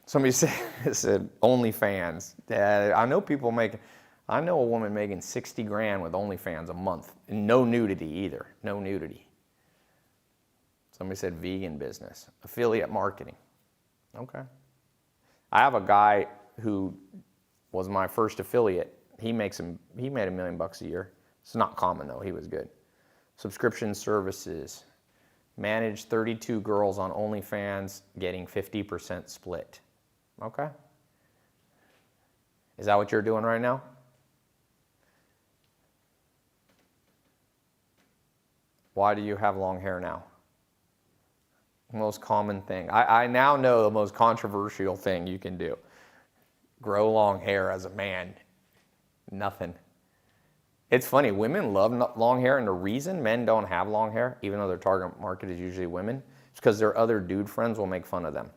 Somebody said OnlyFans. I know a woman making 60 grand with OnlyFans a month. And no nudity either. No nudity. Somebody said vegan business. Affiliate marketing. Okay. I have a guy who was my first affiliate. He made $1 million a year. It's not common though. He was good. Subscription services. Managed 32 girls on OnlyFans, getting 50% split. Okay. Is that what you're doing right now? Why do you have long hair now? Most common thing. I now know the most controversial thing you can do. Grow long hair as a man. Nothing. It's funny, women love long hair, and the reason men don't have long hair, even though their target market is usually women, is because their other dude friends will make fun of them.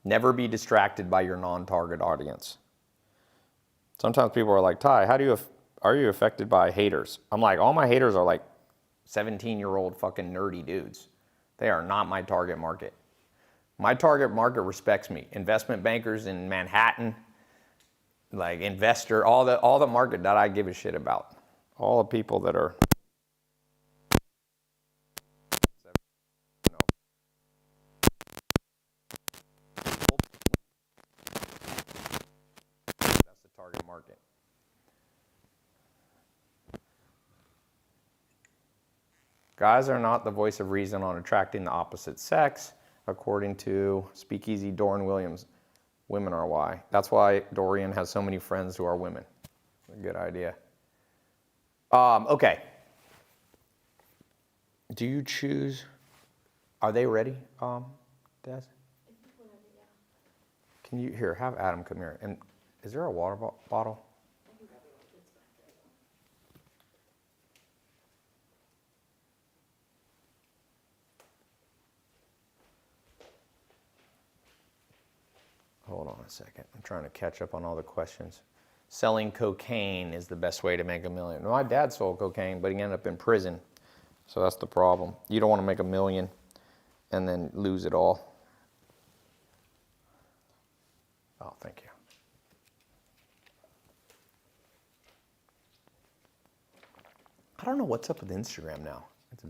Never be distracted by your non-target audience. Sometimes people are like, Ty, are you affected by haters? I'm like, all my haters are like 17-year-old fucking nerdy dudes. They are not my target market. My target market respects me. Investment bankers in Manhattan, like investor, all the market that I give a shit about. All the people that are that's the target market. Guys are not the voice of reason on attracting the opposite sex, according to Speakeasy Dorian Williams. Women are why. That's why Dorian has so many friends who are women. A good idea. Okay. Do you choose? Are they ready, Des? Can you here have Adam come here? And is there a water bottle? Hold on a second. I'm trying to catch up on all the questions. selling cocaine is the best way to make $1 million. My dad sold cocaine, but he ended up in prison. So that's the problem. You don't want to make $1 million and then lose it all. Oh, thank you. I don't know what's up with Instagram now. It's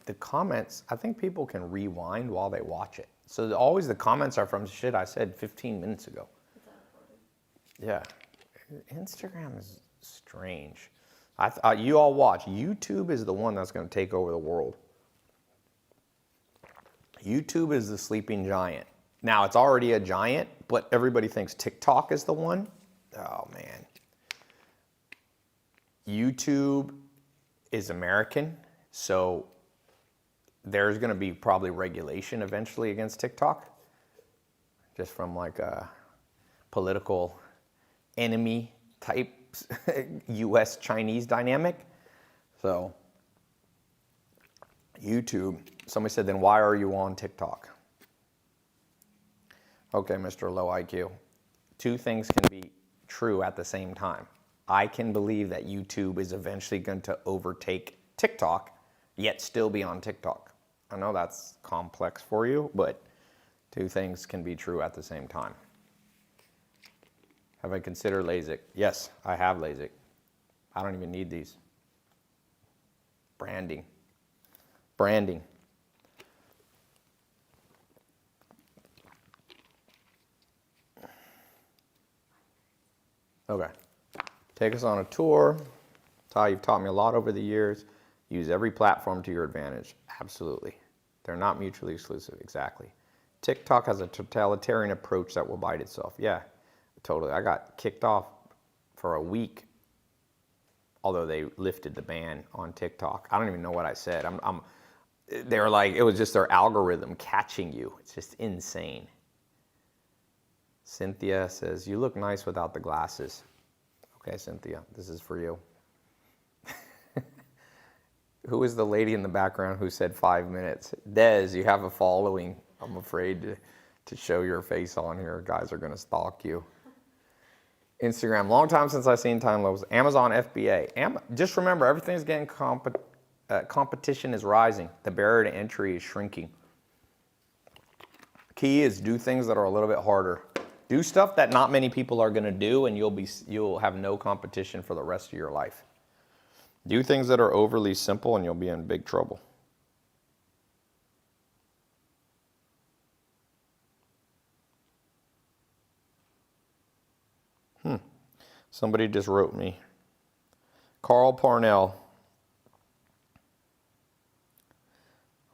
the comments, I think people can rewind while they watch it. So always the comments are from shit I said 15 minutes ago. Yeah. Instagram is strange. You all watch. YouTube is the one that's going to take over the world. YouTube is the sleeping giant. Now, it's already a giant, but everybody thinks TikTok is the one. Oh, man. YouTube is American, so there's going to be probably regulation eventually against TikTok, just from like a political enemy type U.S.-Chinese dynamic. So YouTube, somebody said, then why are you on TikTok? Okay, Mr. Low IQ. Two things can be true at the same time. I can believe that YouTube is eventually going to overtake TikTok, yet still be on TikTok. I know that's complex for you, but two things can be true at the same time. Have I considered LASIK? Yes, I have LASIK. I don't even need these. Branding. Branding. Okay. Take us on a tour. Ty, you've taught me a lot over the years. Use every platform to your advantage. Absolutely. They're not mutually exclusive. Exactly. TikTok has a totalitarian approach that will bite itself. Yeah, totally. I got kicked off for a week, although they lifted the ban on TikTok. I don't even know what I said. They were like, it was just their algorithm catching you. It's just insane. Cynthia says, you look nice without the glasses. Okay, Cynthia, this is for you. Who is the lady in the background who said 5 minutes? Dez, you have a following. I'm afraid to show your face on here. Guys are going to stalk you. Instagram, long time since I've seen time levels. Amazon FBA. Just remember, everything's getting competition is rising. The barrier to entry is shrinking. Key is do things that are a little bit harder. Do stuff that not many people are going to do, and you'll have no competition for the rest of your life. Do things that are overly simple, and you'll be in big trouble. Somebody just wrote me. Carl Parnell.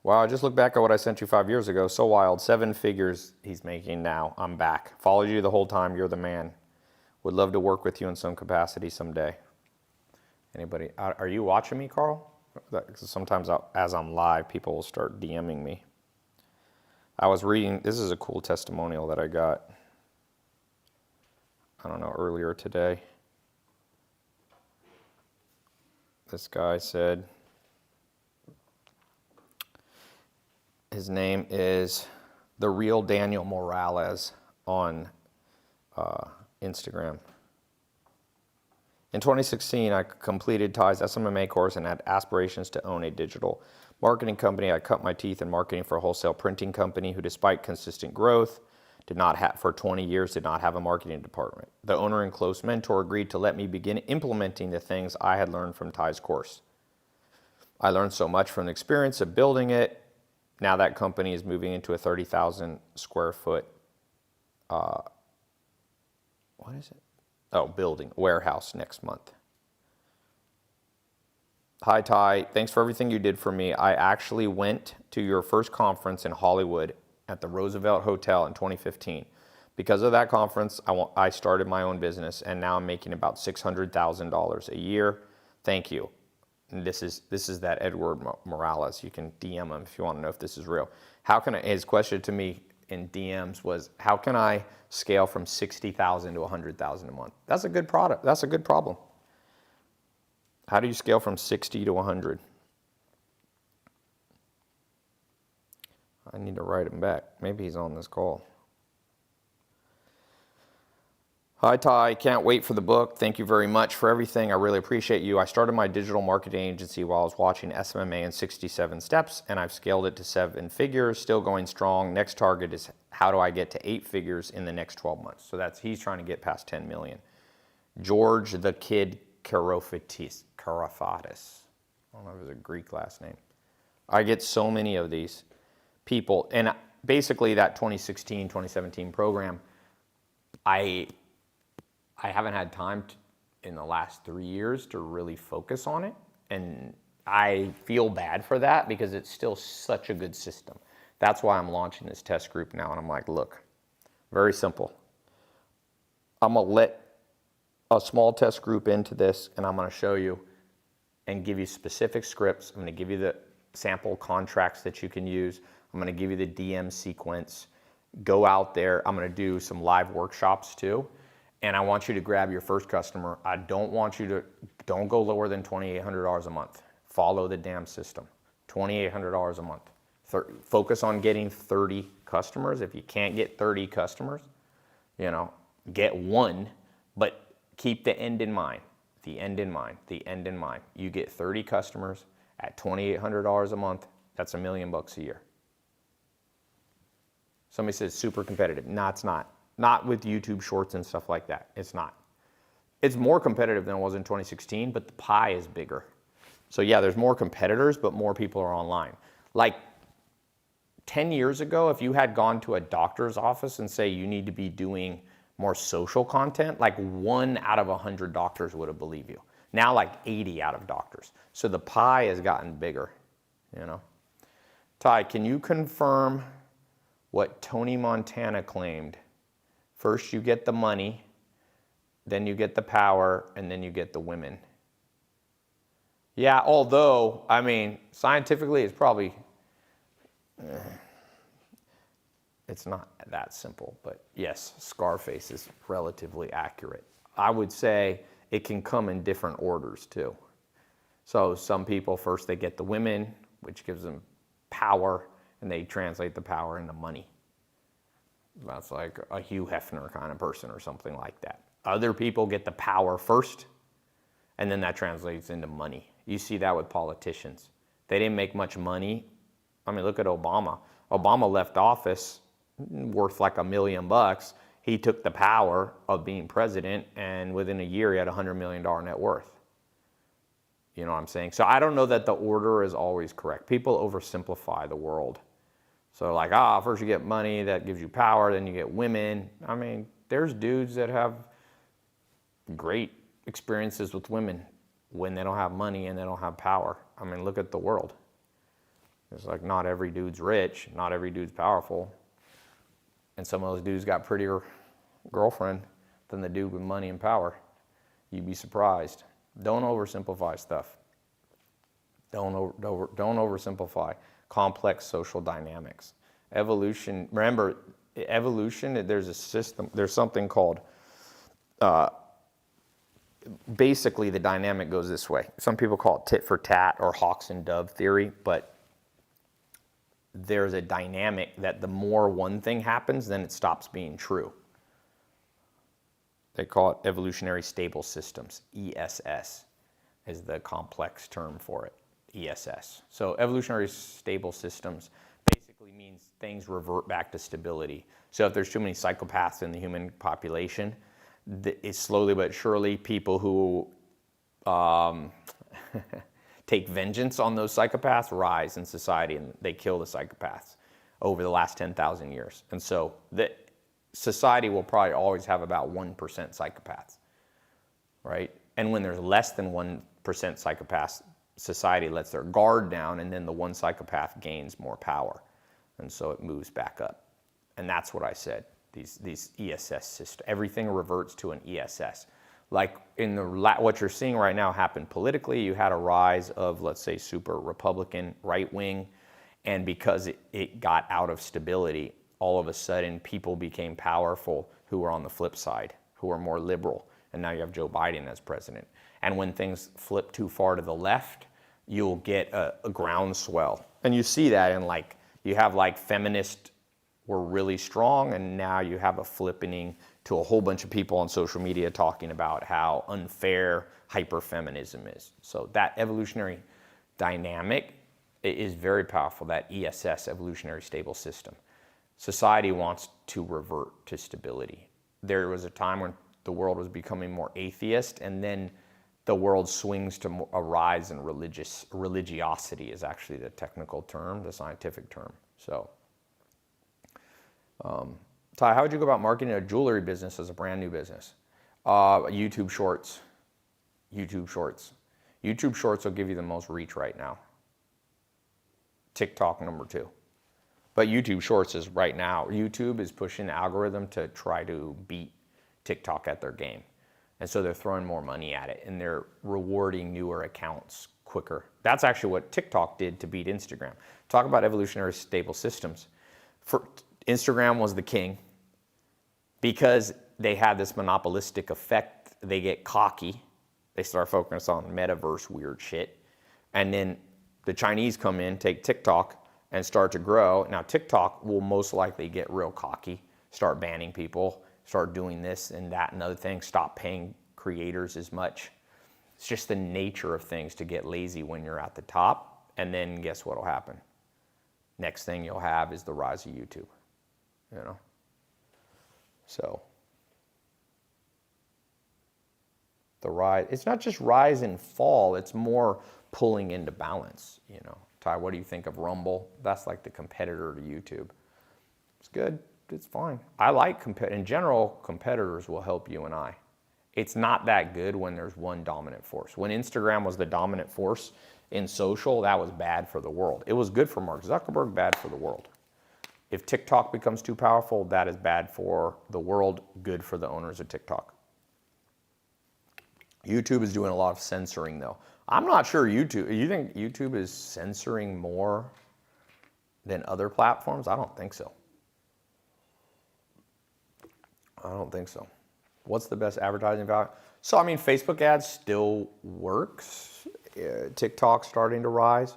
Wow, I just looked back at what I sent you 5 years ago. So wild. 7 figures he's making now. I'm back. Followed you the whole time. You're the man. Would love to work with you in some capacity someday. Anybody? Are you watching me, Carl? Because sometimes as I'm live, people will start DMing me. I was reading, this is a cool testimonial that I got, I don't know, earlier today. This guy said, his name is The Real Daniel Morales on Instagram. In 2016, I completed Ty's SMMA course and had aspirations to own a digital marketing company. I cut my teeth in marketing for a wholesale printing company who, despite consistent growth, for 20 years, did not have a marketing department. The owner and close mentor agreed to let me begin implementing the things I had learned from Ty's course. I learned so much from the experience of building it. Now that company is moving into a 30,000 square foot, building, warehouse next month. Hi, Ty. Thanks for everything you did for me. I actually went to your first conference in Hollywood at the Roosevelt Hotel in 2015. Because of that conference, I started my own business, and now I'm making about $600,000 a year. Thank you. And this is that Edward Morales. You can DM him if you want to know if this is real. His question to me in DMs was, how can I scale from 60,000 to 100,000 a month? That's a good product. That's a good problem. How do you scale from 60 to 100? I need to write him back. Maybe he's on this call. Hi, Ty. Can't wait for the book. Thank you very much for everything. I really appreciate you. I started my digital marketing agency while I was watching SMMA in 67 steps, and I've scaled it to 7 figures, still going strong. Next target is how do I get to 8 figures in the next 12 months? So he's trying to get past 10 million. George the Kid Karafatis. I don't know if it's a Greek last name. I get so many of these people. And basically that 2016, 2017 program, I haven't had time in the last 3 years to really focus on it. And I feel bad for that because it's still such a good system. That's why I'm launching this test group now. And I'm like, look, very simple. I'm going to let a small test group into this, and I'm going to show you and give you specific scripts. I'm going to give you the sample contracts that you can use. I'm going to give you the DM sequence. Go out there. I'm going to do some live workshops too. And I want you to grab your first customer. I don't want you to, don't go lower than $2,800 a month. Follow the damn system. $2,800 a month. Focus on getting 30 customers. If you can't get 30 customers, get one, but keep the end in mind. The end in mind. The end in mind. You get 30 customers at $2,800 a month. That's $1 million a year. Somebody says super competitive. No, it's not. Not with YouTube shorts and stuff like that. It's not. It's more competitive than it was in 2016, but the pie is bigger. So yeah, there's more competitors, but more people are online. Like 10 years ago, if you had gone to a doctor's office and say you need to be doing more social content, like 1 out of 100 doctors would have believed you. Now like 80 out of doctors. So the pie has gotten bigger, Ty, can you confirm what Tony Montana claimed? First you get the money, then you get the power, and then you get the women. Yeah, although, scientifically it's probably, it's not that simple, but yes, Scarface is relatively accurate. I would say it can come in different orders too. So some people, first they get the women, which gives them power, and they translate the power into money. That's like a Hugh Hefner kind of person or something like that. Other people get the power first, and then that translates into money. You see that with politicians. They didn't make much money. Look at Obama. Obama left office worth like $1 million. He took the power of being president, and within a year he had $100 million net worth. You know what I'm saying? So I don't know that the order is always correct. People oversimplify the world. So like, first you get money, that gives you power, then you get women. There's dudes that have great experiences with women when they don't have money and they don't have power. Look at the world. It's like not every dude's rich, not every dude's powerful. And some of those dudes got prettier girlfriend than the dude with money and power. You'd be surprised. Don't oversimplify stuff. Don't oversimplify complex social dynamics. Evolution, remember, evolution, there's a system, there's something called, basically the dynamic goes this way. Some people call it tit for tat or hawks and dove theory, but there's a dynamic that the more one thing happens, then it stops being true. They call it evolutionary stable systems. ESS is the complex term for it. ESS. So evolutionary stable systems basically means things revert back to stability. So if there's too many psychopaths in the human population, it's slowly but surely people who take vengeance on those psychopaths rise in society, and they kill the psychopaths over the last 10,000 years. And so the society will probably always have about 1% psychopaths, right? And when there's less than 1% psychopaths, society lets their guard down, and then the one psychopath gains more power. And so it moves back up. And that's what I said, these ESS systems. Everything reverts to an ESS. Like in what you're seeing right now happen politically, you had a rise of, let's say, super Republican right wing, and because it got out of stability, all of a sudden people became powerful who were on the flip side, who were more liberal. And now you have Joe Biden as president. And when things flip too far to the left, you'll get a groundswell. And you see that in you have feminists were really strong, and now you have a flippening to a whole bunch of people on social media talking about how unfair hyperfeminism is. So that evolutionary dynamic is very powerful, that ESS, evolutionary stable system. Society wants to revert to stability. There was a time when the world was becoming more atheist, and then the world swings to a rise in religiosity is actually the technical term, the scientific term. So, Ty, how would you go about marketing a jewelry business as a brand new business? YouTube Shorts. YouTube Shorts. YouTube Shorts will give you the most reach right now. TikTok number 2. But YouTube Shorts is right now. YouTube is pushing the algorithm to try to beat TikTok at their game. And so they're throwing more money at it, and they're rewarding newer accounts quicker. That's actually what TikTok did to beat Instagram. Talk about evolutionary stable systems. Instagram was the king because they had this monopolistic effect. They get cocky. They start focusing on metaverse weird shit. And then the Chinese come in, take TikTok, and start to grow. Now TikTok will most likely get real cocky, start banning people, start doing this and that and other things, stop paying creators as much. It's just the nature of things to get lazy when you're at the top, and then guess what will happen? Next thing you'll have is the rise of YouTube, you know? So, the rise, it's not just rise and fall, it's more pulling into balance, you know? Ty, what do you think of Rumble? That's like the competitor to YouTube. It's good. It's fine. I like, in general, competitors will help you and I. It's not that good when there's one dominant force. When Instagram was the dominant force in social, that was bad for the world. It was good for Mark Zuckerberg, bad for the world. If TikTok becomes too powerful, that is bad for the world, good for the owners of TikTok. YouTube is doing a lot of censoring though. I'm not sure YouTube, you think YouTube is censoring more than other platforms? I don't think so. I don't think so. What's the best advertising value? So, I mean, Facebook ads still works. TikTok's starting to rise.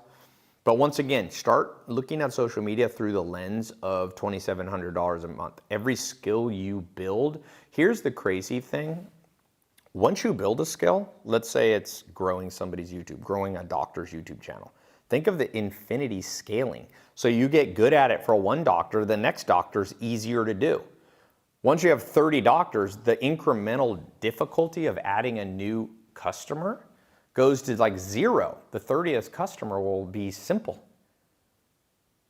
But once again, start looking at social media through the lens of $2,700 a month. Every skill you build, here's the crazy thing. Once you build a skill, let's say it's growing somebody's YouTube, growing a doctor's YouTube channel. Think of the infinity scaling. So you get good at it for one doctor, the next doctor's easier to do. Once you have 30 doctors, the incremental difficulty of adding a new customer goes to like 0. The 30th customer will be simple.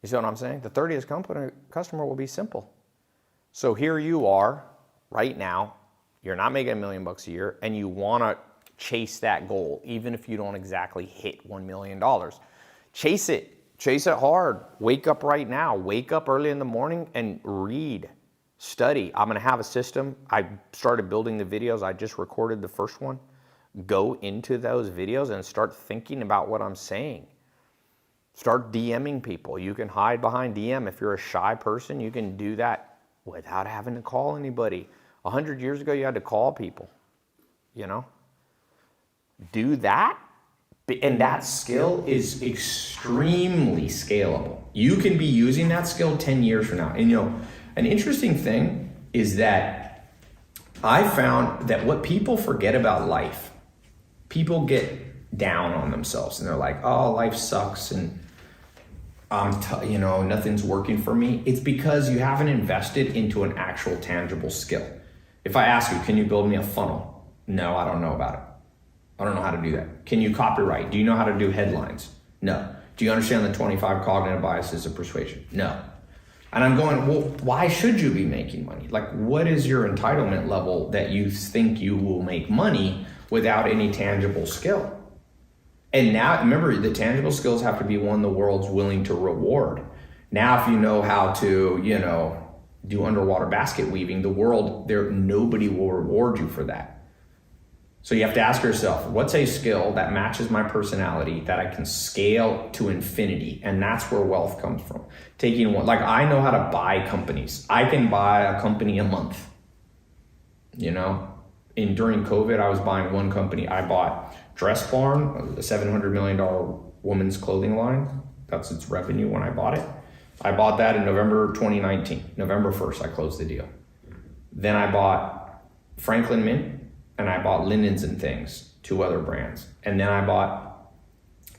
You see what I'm saying? The 30th customer will be simple. So here you are right now, you're not making $1 million a year, and you want to chase that goal, even if you don't exactly hit $1 million. Chase it hard. Wake up right now. Wake up early in the morning and read. Study. I'm going to have a system. I started building the videos. I just recorded the first one. Go into those videos and start thinking about what I'm saying. Start DMing people. You can hide behind DM. If you're a shy person, you can do that without having to call anybody. 100 years ago, you had to call people, you know? Do that, and that skill is extremely scalable. You can be using that skill 10 years from now. And you know, an interesting thing is that I found that what people forget about life, people get down on themselves and they're like, oh, life sucks and you know, nothing's working for me. It's because you haven't invested into an actual tangible skill. If I ask you, can you build me a funnel? No, I don't know about it. I don't know how to do that. Can you copyright? Do you know how to do headlines? No. Do you understand the 25 cognitive biases of persuasion? No. And I'm going, well, why should you be making money? Like, what is your entitlement level that you think you will make money without any tangible skill? And now, remember, the tangible skills have to be one the world's willing to reward. Now, if you know how to, you know, do underwater basket weaving, the world, nobody will reward you for that. So you have to ask yourself, what's a skill that matches my personality that I can scale to infinity? And that's where wealth comes from. Taking one, like I know how to buy companies. I can buy a company a month. You know, during COVID, I was buying one company. I bought Dress Barn, a $700 million women's clothing line. That's its revenue when I bought it. I bought that in November 2019. November 1st, I closed the deal. Then I bought Franklin Mint, and I bought Linens and Things, 2 other brands. And then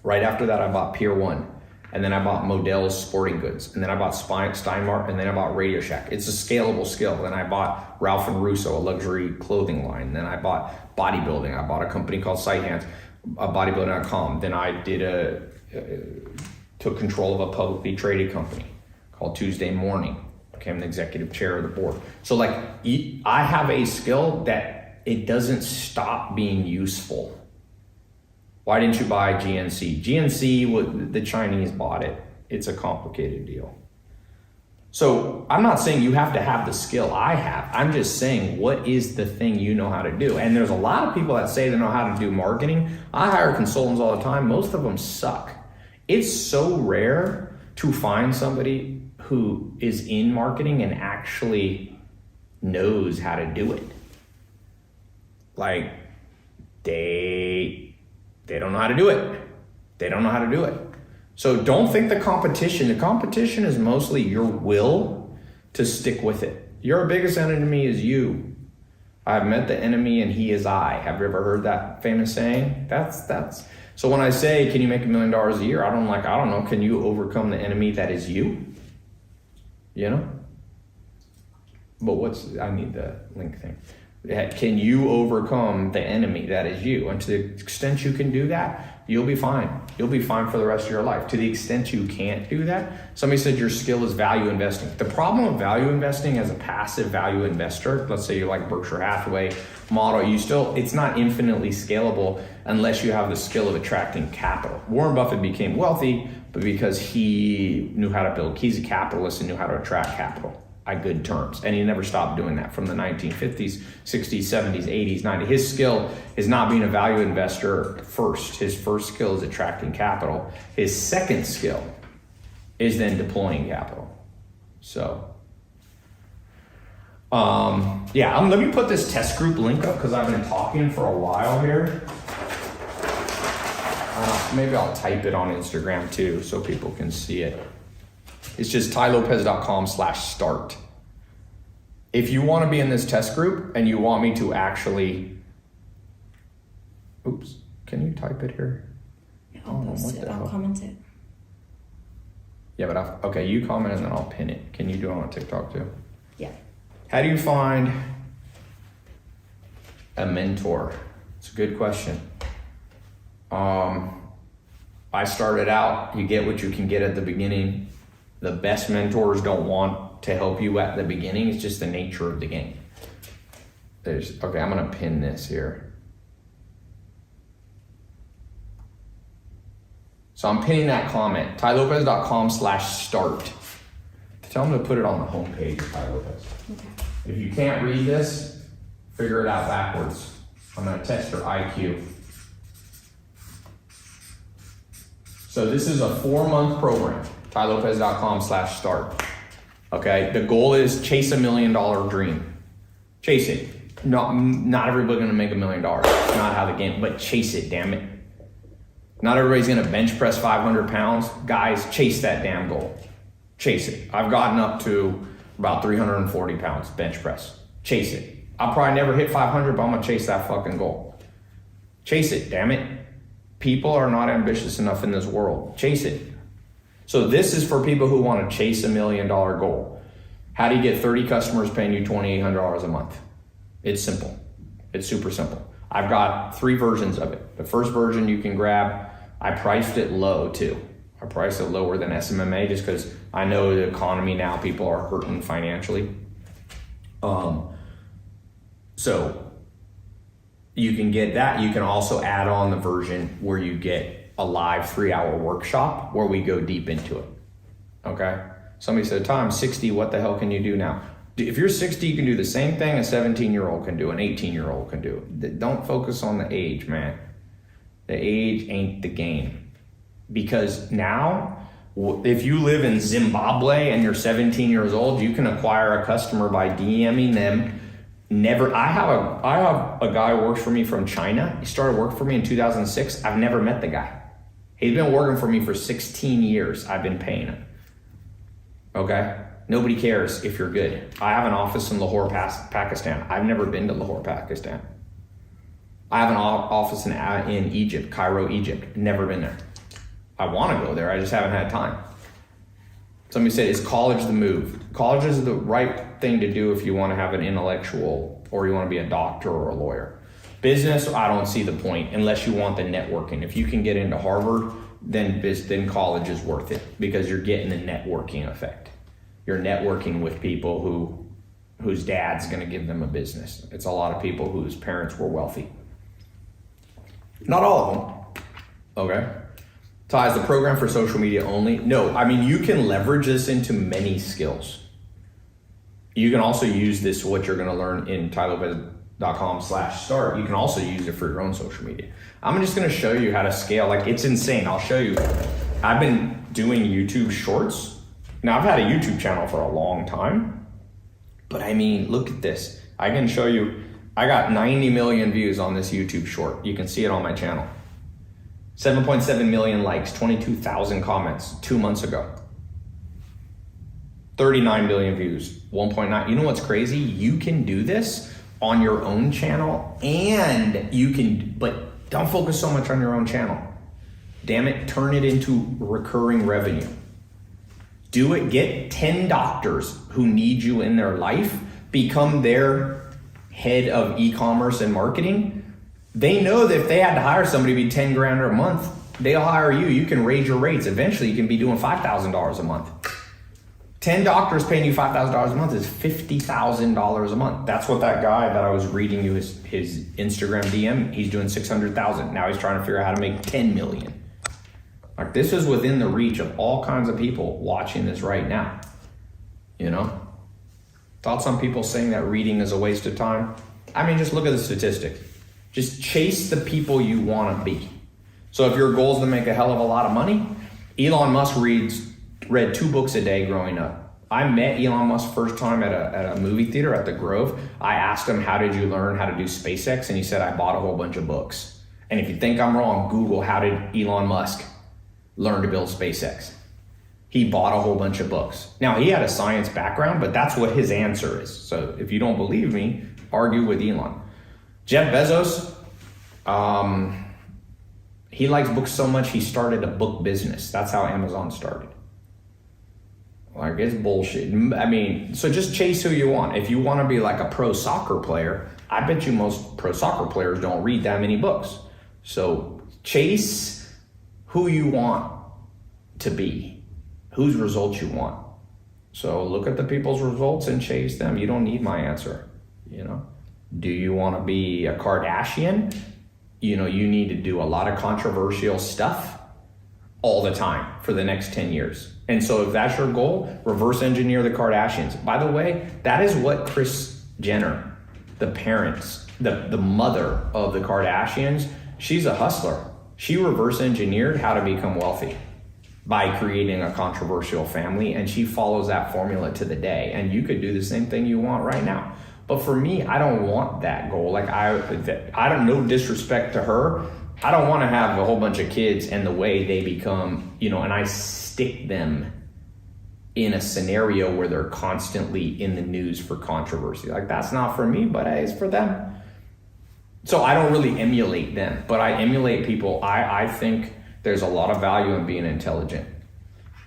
right after that, I bought Pier 1. And then I bought Modell's Sporting Goods. And then I bought Steinmart, and then I bought Radio Shack. It's a scalable skill. Then I bought Ralph and Russo, a luxury clothing line. Then I bought bodybuilding. I bought a company called Sighthand, bodybuilding.com. Then I took control of a publicly traded company called Tuesday Morning. Became the executive chair of the board. So like, I have a skill that it doesn't stop being useful. Why didn't you buy GNC? GNC, the Chinese bought it. It's a complicated deal. So I'm not saying you have to have the skill I have. I'm just saying, what is the thing you know how to do? And there's a lot of people that say they know how to do marketing. I hire consultants all the time. Most of them suck. It's so rare to find somebody who is in marketing and actually knows how to do it. Like, they don't know how to do it. They don't know how to do it. So don't think the competition is mostly your will to stick with it. Your biggest enemy is you. I've met the enemy and he is I. Have you ever heard that famous saying? That's. So when I say, can you make $1 million a year? I don't know, can you overcome the enemy that is you? You know? But I need the link thing. Can you overcome the enemy that is you? And to the extent you can do that, you'll be fine. You'll be fine for the rest of your life. To the extent you can't do that, somebody said your skill is value investing. The problem with value investing as a passive value investor, let's say you're like Berkshire Hathaway model, it's not infinitely scalable unless you have the skill of attracting capital. Warren Buffett became wealthy, but because he knew how to build, he's a capitalist and knew how to attract capital at good terms. And he never stopped doing that from the 1950s, 60s, 70s, 80s, 90s. His skill is not being a value investor first. His first skill is attracting capital. His second skill is then deploying capital. So, let me put this test group link up because I've been talking for a while here. Maybe I'll type it on Instagram too so people can see it. It's just tylopez.com/start. If you want to be in this test group and you want me to actually, can you type it here? I'll post it, I'll comment it. Yeah, but okay, you comment and then I'll pin it. Can you do it on TikTok too? Yeah. How do you find a mentor? It's a good question. I started out, you get what you can get at the beginning. The best mentors don't want to help you at the beginning. It's just the nature of the game. I'm gonna pin this here. So I'm pinning that comment, tylopez.com/start. Tell them to put it on the homepage of Ty Lopez. Okay. If you can't read this, figure it out backwards. I'm gonna test your IQ. So this is a 4-month program, tylopez.com/start. Okay, the goal is chase $1 million dream. Chase it. Not everybody's gonna make $1 million. It's not how the game, but chase it, damn it. Not everybody's gonna bench press 500 pounds. Guys, chase that damn goal. Chase it. I've gotten up to about 340 pounds bench press. Chase it. I'll probably never hit 500, but I'm gonna chase that fucking goal. Chase it, damn it. People are not ambitious enough in this world. Chase it. So this is for people who want to chase $1 million goal. How do you get 30 customers paying you $2,800 a month? It's simple. It's super simple. I've got 3 versions of it. The first version you can grab, I priced it low too. I priced it lower than SMMA just because I know the economy now, people are hurting financially. So you can get that. You can also add on the version where you get a live 3-hour workshop where we go deep into it. Okay? Somebody said, Tom, I'm 60, what the hell can you do now? If you're 60, you can do the same thing a 17-year-old can do, an 18-year-old can do. Don't focus on the age, man. The age ain't the game. Because now, if you live in Zimbabwe and you're 17 years old, you can acquire a customer by DMing them. I have a guy who works for me from China. He started working for me in 2006. I've never met the guy. He's been working for me for 16 years. I've been paying him. Okay? Nobody cares if you're good. I have an office in Lahore, Pakistan. I've never been to Lahore, Pakistan. I have an office in Egypt, Cairo, Egypt. Never been there. I want to go there. I just haven't had time. Somebody said, is college the move? College is the right thing to do if you want to have an intellectual or you want to be a doctor or a lawyer. Business, I don't see the point unless you want the networking. If you can get into Harvard, then college is worth it because you're getting the networking effect. You're networking with people whose dad's going to give them a business. It's a lot of people whose parents were wealthy. Not all of them. Okay. Ty, is the program for social media only? No, I mean, you can leverage this into many skills. You can also use this, what you're going to learn in tylopez.com/start. You can also use it for your own social media. I'm just going to show you how to scale. Like, it's insane. I'll show you. I've been doing YouTube shorts. Now, I've had a YouTube channel for a long time, but I mean, look at this. I can show you, I got 90 million views on this YouTube short. You can see it on my channel. 7.7 million likes, 22,000 comments 2 months ago. 39 billion views, 1.9. You know what's crazy? You can do this on your own channel and you can, but don't focus so much on your own channel. Damn it, turn it into recurring revenue. Do it, get 10 doctors who need you in their life, become their head of e-commerce and marketing. They know that if they had to hire somebody to be 10 grand a month, they'll hire you. You can raise your rates. Eventually you can be doing $5,000 a month. 10 doctors paying you $5,000 a month is $50,000 a month. That's what that guy that I was reading you his Instagram DM, he's doing 600,000. Now he's trying to figure out how to make 10 million. Like, this is within the reach of all kinds of people watching this right now. You know? Thoughts on people saying that reading is a waste of time? I mean, just look at the statistic. Just chase the people you want to be. So if your goal is to make a hell of a lot of money, Elon Musk read 2 books a day growing up. I met Elon Musk first time at a movie theater at the Grove. I asked him, how did you learn how to do SpaceX? And he said, I bought a whole bunch of books. And if you think I'm wrong, Google, how did Elon Musk learn to build SpaceX? He bought a whole bunch of books. Now, he had a science background, but that's what his answer is. So if you don't believe me, argue with Elon. Jeff Bezos, he likes books so much he started a book business. That's how Amazon started. Like, it's bullshit. I mean, so just chase who you want. If you want to be like a pro soccer player, I bet you most pro soccer players don't read that many books. So chase who you want to be, whose results you want. So look at the people's results and chase them. You don't need my answer, you know? Do you want to be a Kardashian? You know, you need to do a lot of controversial stuff all the time for the next 10 years. And so if that's your goal, reverse engineer the Kardashians. By the way, that is what Kris Jenner, the parents, the mother of the Kardashians, she's a hustler. She reverse engineered how to become wealthy by creating a controversial family, and she follows that formula to the day. And you could do the same thing you want right now. But for me, I don't want that goal. Like, I don't, no disrespect to her. I don't want to have a whole bunch of kids and the way they become, you know, and I stick them in a scenario where they're constantly in the news for controversy. Like, that's not for me, but it's for them. So I don't really emulate them, but I emulate people. I think there's a lot of value in being intelligent.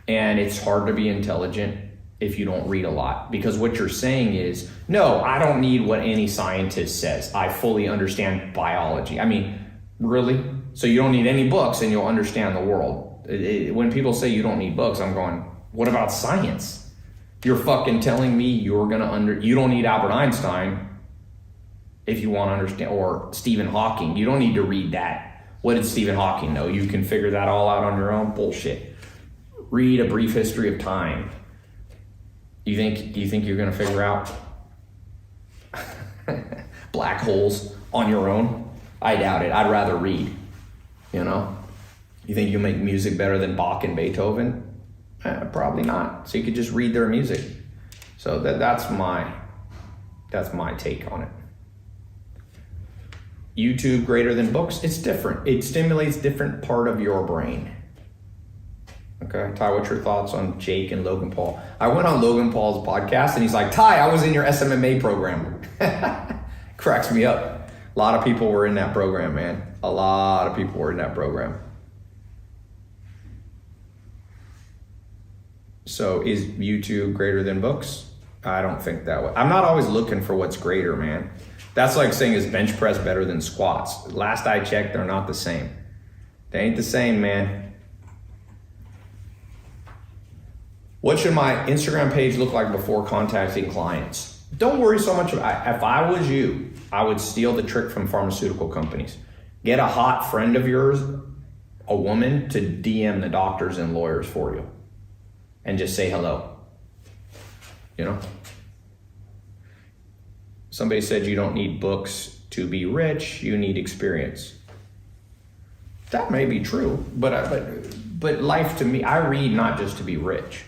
And it's hard to be intelligent if you don't read a lot, because what you're saying is, no, I don't need what any scientist says. I fully understand biology. I mean, really? So you don't need any books and you'll understand the world. When people say you don't need books, I'm going, what about science? You're fucking telling me you're gonna you don't need Albert Einstein if you want to understand, or Stephen Hawking. You don't need to read that. What did Stephen Hawking know? You can figure that all out on your own? Bullshit. Read A Brief History of Time. You think you're gonna figure out black holes on your own? I doubt it. I'd rather read, you know? You think you'll make music better than Bach and Beethoven? Probably not. So you could just read their music. So that's my take on it. YouTube greater than books? It's different. It stimulates different part of your brain. Okay, Ty, what's your thoughts on Jake and Logan Paul? I went on Logan Paul's podcast and he's like, Ty, I was in your SMMA program. Cracks me up. A lot of people were in that program, man. A lot of people were in that program. So is YouTube greater than books? I don't think that way. I'm not always looking for what's greater, man. That's like saying, is bench press better than squats? Last I checked, they're not the same. They ain't the same, man. What should my Instagram page look like before contacting clients? Don't worry so much about, if I was you, I would steal the trick from pharmaceutical companies. Get a hot friend of yours, a woman, to DM the doctors and lawyers for you. And just say hello. You know? Somebody said you don't need books to be rich, you need experience. That may be true, but life to me, I read not just to be rich.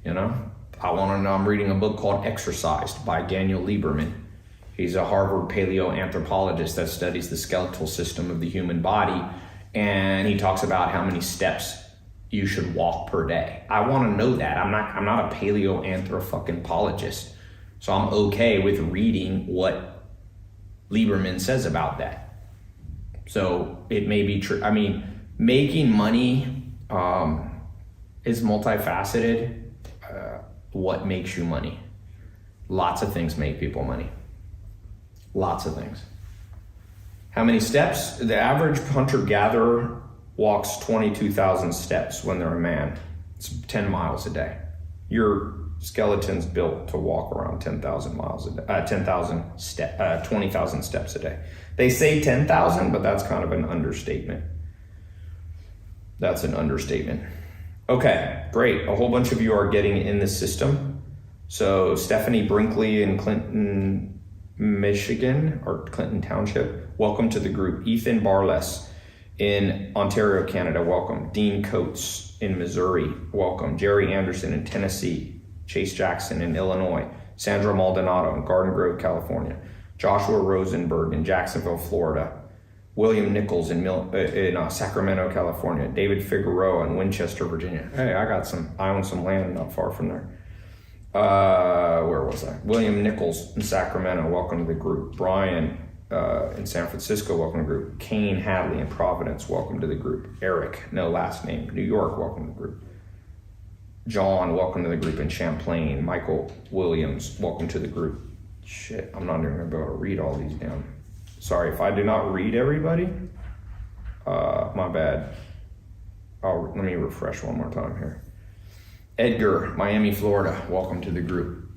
You know, I'm reading a book called Exercised by Daniel Lieberman. He's a Harvard paleoanthropologist that studies the skeletal system of the human body. And he talks about how many steps you should walk per day. I want to know that. I'm not a paleoanthropologist. So I'm okay with reading what Lieberman says about that. So it may be true. I mean, making money is multifaceted. What makes you money? Lots of things make people money. Lots of things. How many steps? The average hunter-gatherer walks 22,000 steps when they're a man. It's 10 miles a day. Your skeleton's built to walk around 10,000 miles a day, 20,000 steps a day. They say 10,000, but that's kind of an understatement. That's an understatement. Okay, great. A whole bunch of you are getting in the system. So Stephanie Brinkley in Clinton, Michigan, or Clinton Township, welcome to the group. Ethan Barless in Ontario, Canada, welcome. Dean Coates in Missouri, welcome. Jerry Anderson in Tennessee. Chase Jackson in Illinois. Sandra Maldonado in Garden Grove, California. Joshua Rosenberg in Jacksonville, Florida. William Nichols in Sacramento, California. David Figueroa in Winchester, Virginia. Hey, I own some land not far from there. Where was I? William Nichols in Sacramento, welcome to the group. Brian in San Francisco, welcome to the group. Kane Hadley in Providence, welcome to the group. Eric, no last name, New York, welcome to the group. John, welcome to the group in Champlain. Michael Williams, welcome to the group. Shit, I'm not even gonna be able to read all these down. Sorry, if I do not read everybody, my bad. Let me refresh one more time here. Edgar, Miami, Florida, welcome to the group.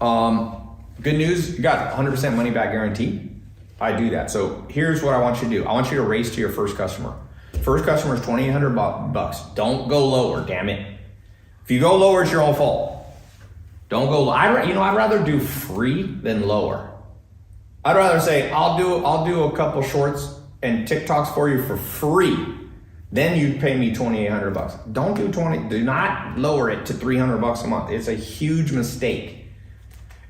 Good news, you got 100% money back guarantee. I do that. So here's what I want you to do. I want you to race to your first customer. First customer is $2,800. Don't go lower, damn it. If you go lower, it's your own fault. Don't go low. I'd rather do free than lower. I'd rather say, I'll do a couple shorts and TikToks for you for free. Then you pay me $2,800. Don't do not lower it to $300 a month. It's a huge mistake.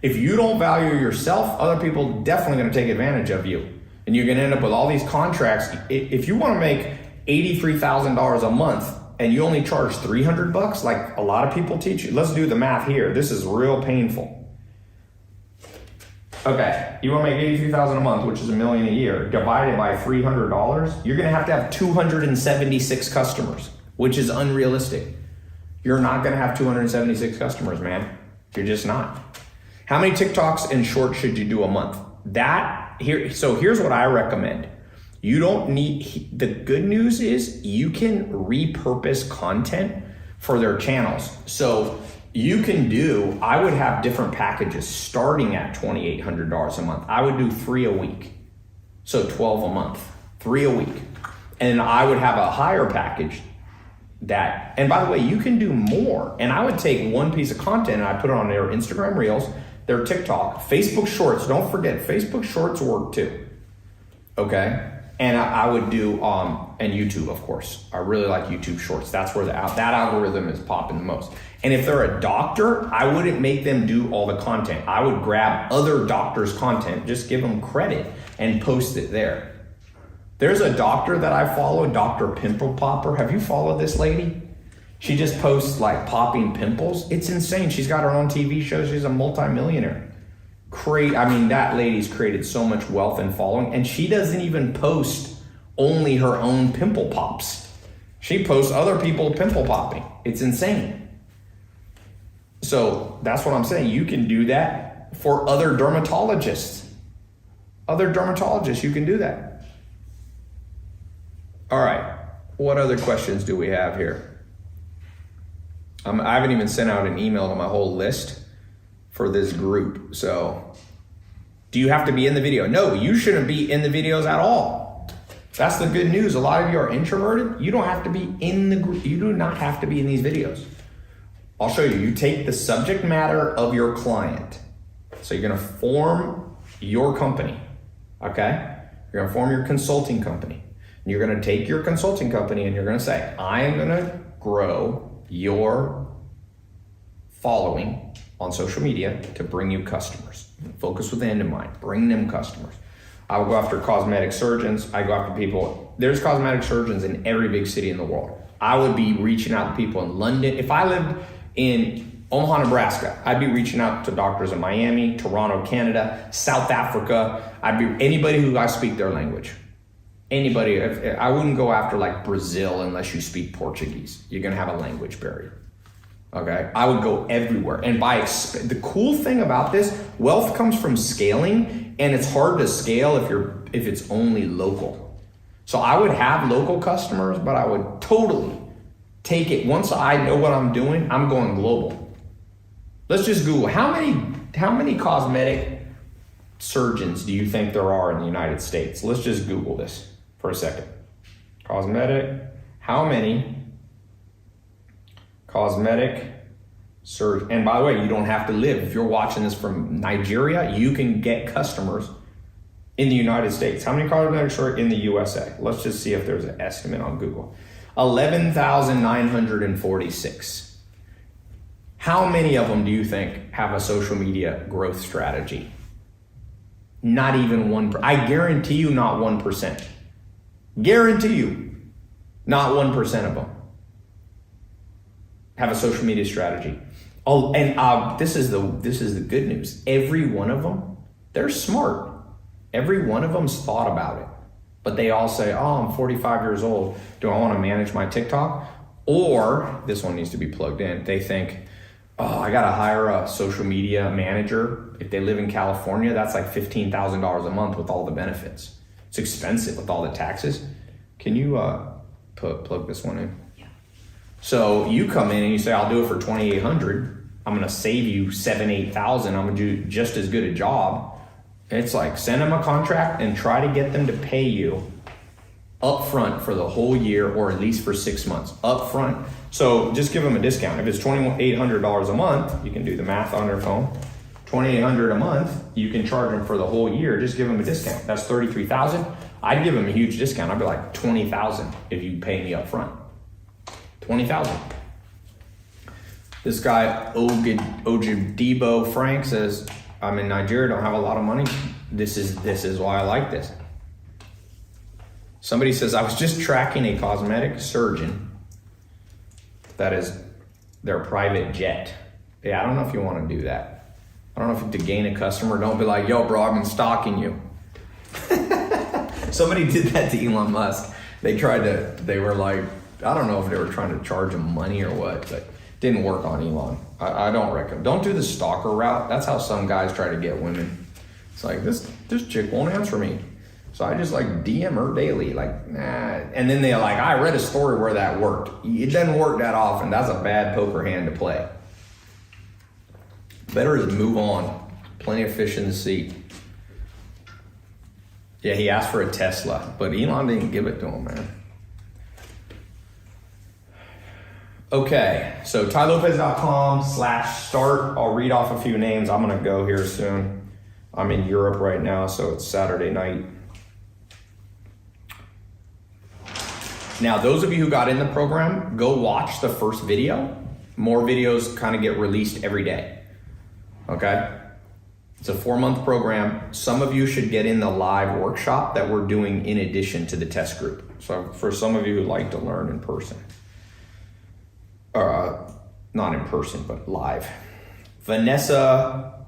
If you don't value yourself, other people definitely gonna take advantage of you. And you're gonna end up with all these contracts. If you wanna make $83,000 a month and you only charge $300, like a lot of people teach you, let's do the math here. This is real painful. Okay, you want to make $83,000 a month, which is $1 million a year, divided by $300, you're going to have 276 customers, which is unrealistic. You're not going to have 276 customers, man. You're just not. How many TikToks and shorts should you do a month? So here's what I recommend. You don't need, the good news is you can repurpose content for their channels. So I would have different packages starting at $2,800 a month. I would do 3 a week. So 12 a month, 3 a week. And I would have a higher package and by the way, you can do more. And I would take one piece of content and I put it on their Instagram Reels, their TikTok, Facebook Shorts. Don't forget, Facebook Shorts work too. Okay? And I would do, and YouTube, of course. I really like YouTube Shorts. That's where that algorithm is popping the most. And if they're a doctor, I wouldn't make them do all the content. I would grab other doctors' content, just give them credit and post it there. There's a doctor that I follow, Dr. Pimple Popper. Have you followed this lady? She just posts like popping pimples. It's insane. She's got her own TV show. She's a multimillionaire. That lady's created so much wealth and following, and she doesn't even post only her own pimple pops. She posts other people pimple popping. It's insane. So that's what I'm saying. You can do that for other dermatologists. You can do that. All right. What other questions do we have here? I haven't even sent out an email to my whole list for this group. So, do you have to be in the video? No, you shouldn't be in the videos at all. That's the good news. A lot of you are introverted. You don't have to be in the group. You do not have to be in these videos. I'll show you. You take the subject matter of your client. So you're going to form your company, okay? You're going to form your consulting company. And you're going to take your consulting company and you're going to say, I am going to grow your following on social media to bring you customers. Focus with the end in mind. Bring them customers. I will go after cosmetic surgeons. I go after people. There's cosmetic surgeons in every big city in the world. I would be reaching out to people in London. If I lived in Omaha, Nebraska, I'd be reaching out to doctors in Miami, Toronto, Canada, South Africa. I'd be anybody who I speak their language. Anybody. I wouldn't go after like Brazil unless you speak Portuguese. You're going to have a language barrier. Okay, I would go everywhere. And the cool thing about this, wealth comes from scaling, and it's hard to scale if it's only local. So I would have local customers, but I would totally take it. Once I know what I'm doing, I'm going global. Let's just Google how many cosmetic surgeons do you think there are in the United States? Let's just Google this for a second. How many cosmetic surgeons? And by the way, you don't have to live. If you're watching this from Nigeria, you can get customers in the United States. How many cosmetic surgeons in the USA? Let's just see if there's an estimate on Google. 11,946. How many of them do you think have a social media growth strategy? Not even 1%. I guarantee you not 1%. Guarantee you not 1% of them have a social media strategy. Oh, and this is the good news. Every one of them, they're smart. Every one of them's thought about it. But they all say, oh, I'm 45 years old. Do I want to manage my TikTok? Or, this one needs to be plugged in. They think, oh, I got to hire a social media manager. If they live in California, that's like $15,000 a month with all the benefits. It's expensive with all the taxes. Can you plug this one in? Yeah. So you come in and you say, I'll do it for $2,800. I'm going to save you $7,000, $8,000. I'm going to do just as good a job. It's like, send them a contract and try to get them to pay you up front for the whole year, or at least for 6 months up front. So just give them a discount. If it's $2,800 a month, you can do the math on your phone. $2,800 a month, you can charge them for the whole year. Just give them a discount. That's $33,000. I'd give them a huge discount. I'd be like $20,000 if you pay me up front. $20,000. This guy Ojedibo Frank says, I'm in Nigeria, don't have a lot of money. This is why I like this. Somebody says, I was just tracking a cosmetic surgeon. That is their private jet. Yeah, I don't know if you want to do that. I don't know if to gain a customer, don't be like, yo, bro, I've been stalking you. Somebody did that to Elon Musk. They were like, I don't know if they were trying to charge him money or what, but didn't work on Elon. I don't recommend. Don't do the stalker route. That's how some guys try to get women. It's like, this chick won't answer me. So I just like DM her daily, like, nah. And then they're like, I read a story where that worked. It doesn't work that often. That's a bad poker hand to play. Better is move on. Plenty of fish in the sea. Yeah, he asked for a Tesla, but Elon didn't give it to him, man. Okay, so TyLopez.com/start. I'll read off a few names. I'm gonna go here soon. I'm in Europe right now, so it's Saturday night. Now, those of you who got in the program, go watch the first video. More videos kind of get released every day, okay? It's a 4-month program. Some of you should get in the live workshop that we're doing in addition to the test group. So for some of you who like to learn in person, not in person, but live. Vanessa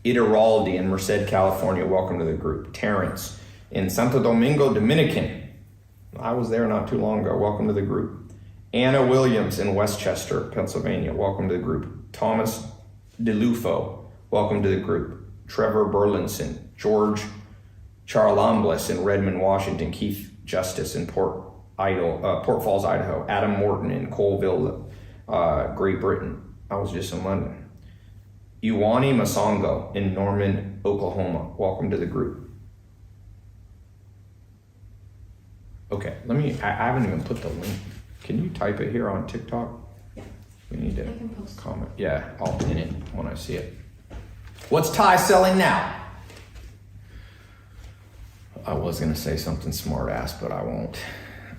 Iturralde in Merced, California, welcome to the group. Terrence in Santo Domingo, Dominican. I was there not too long ago, welcome to the group. Anna Williams in Westchester, Pennsylvania, welcome to the group. Thomas DeLufo, welcome to the group. Trevor Burlinson, George Charlambles in Redmond, Washington. Keith Justice in Port Falls, Idaho. Adam Morton in Colville, Great Britain. I was just in London. Iwani Masongo in Norman, Oklahoma. Welcome to the group. Okay, I haven't even put the link. Can you type it here on TikTok? Yeah. We need to I can post. comment. Yeah, I'll pin it when I see it. What's Ty selling now? I was gonna say something smart ass, but I won't.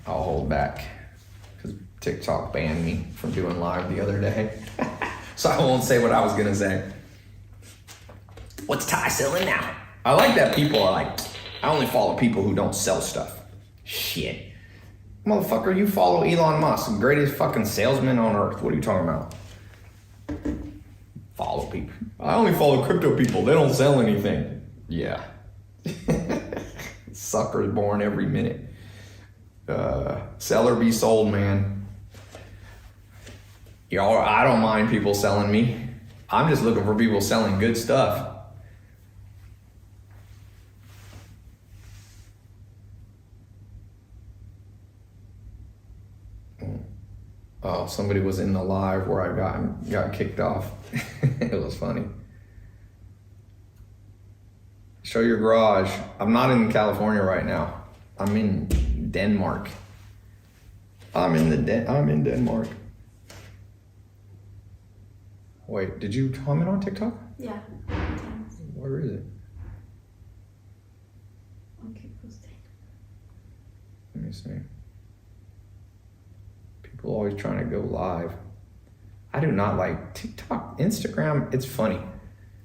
I'll hold back because TikTok banned me from doing live the other day. So I won't say what I was gonna say. What's Ty selling now? I like that people are like, I only follow people who don't sell stuff. Shit. Motherfucker, you follow Elon Musk, the greatest fucking salesman on earth. What are you talking about? Follow people. I only follow crypto people. They don't sell anything. Yeah. Suckers born every minute. Sell or be sold, man. Y'all, I don't mind people selling me. I'm just looking for people selling good stuff. Oh, somebody was in the live where I got kicked off. It was funny. Show your garage. I'm not in California right now. I'm in Denmark. I'm in Denmark. Wait, did you comment on TikTok? Yeah. Where is it? Okay, posting. Let me see. People always trying to go live. I do not like TikTok, Instagram. It's funny.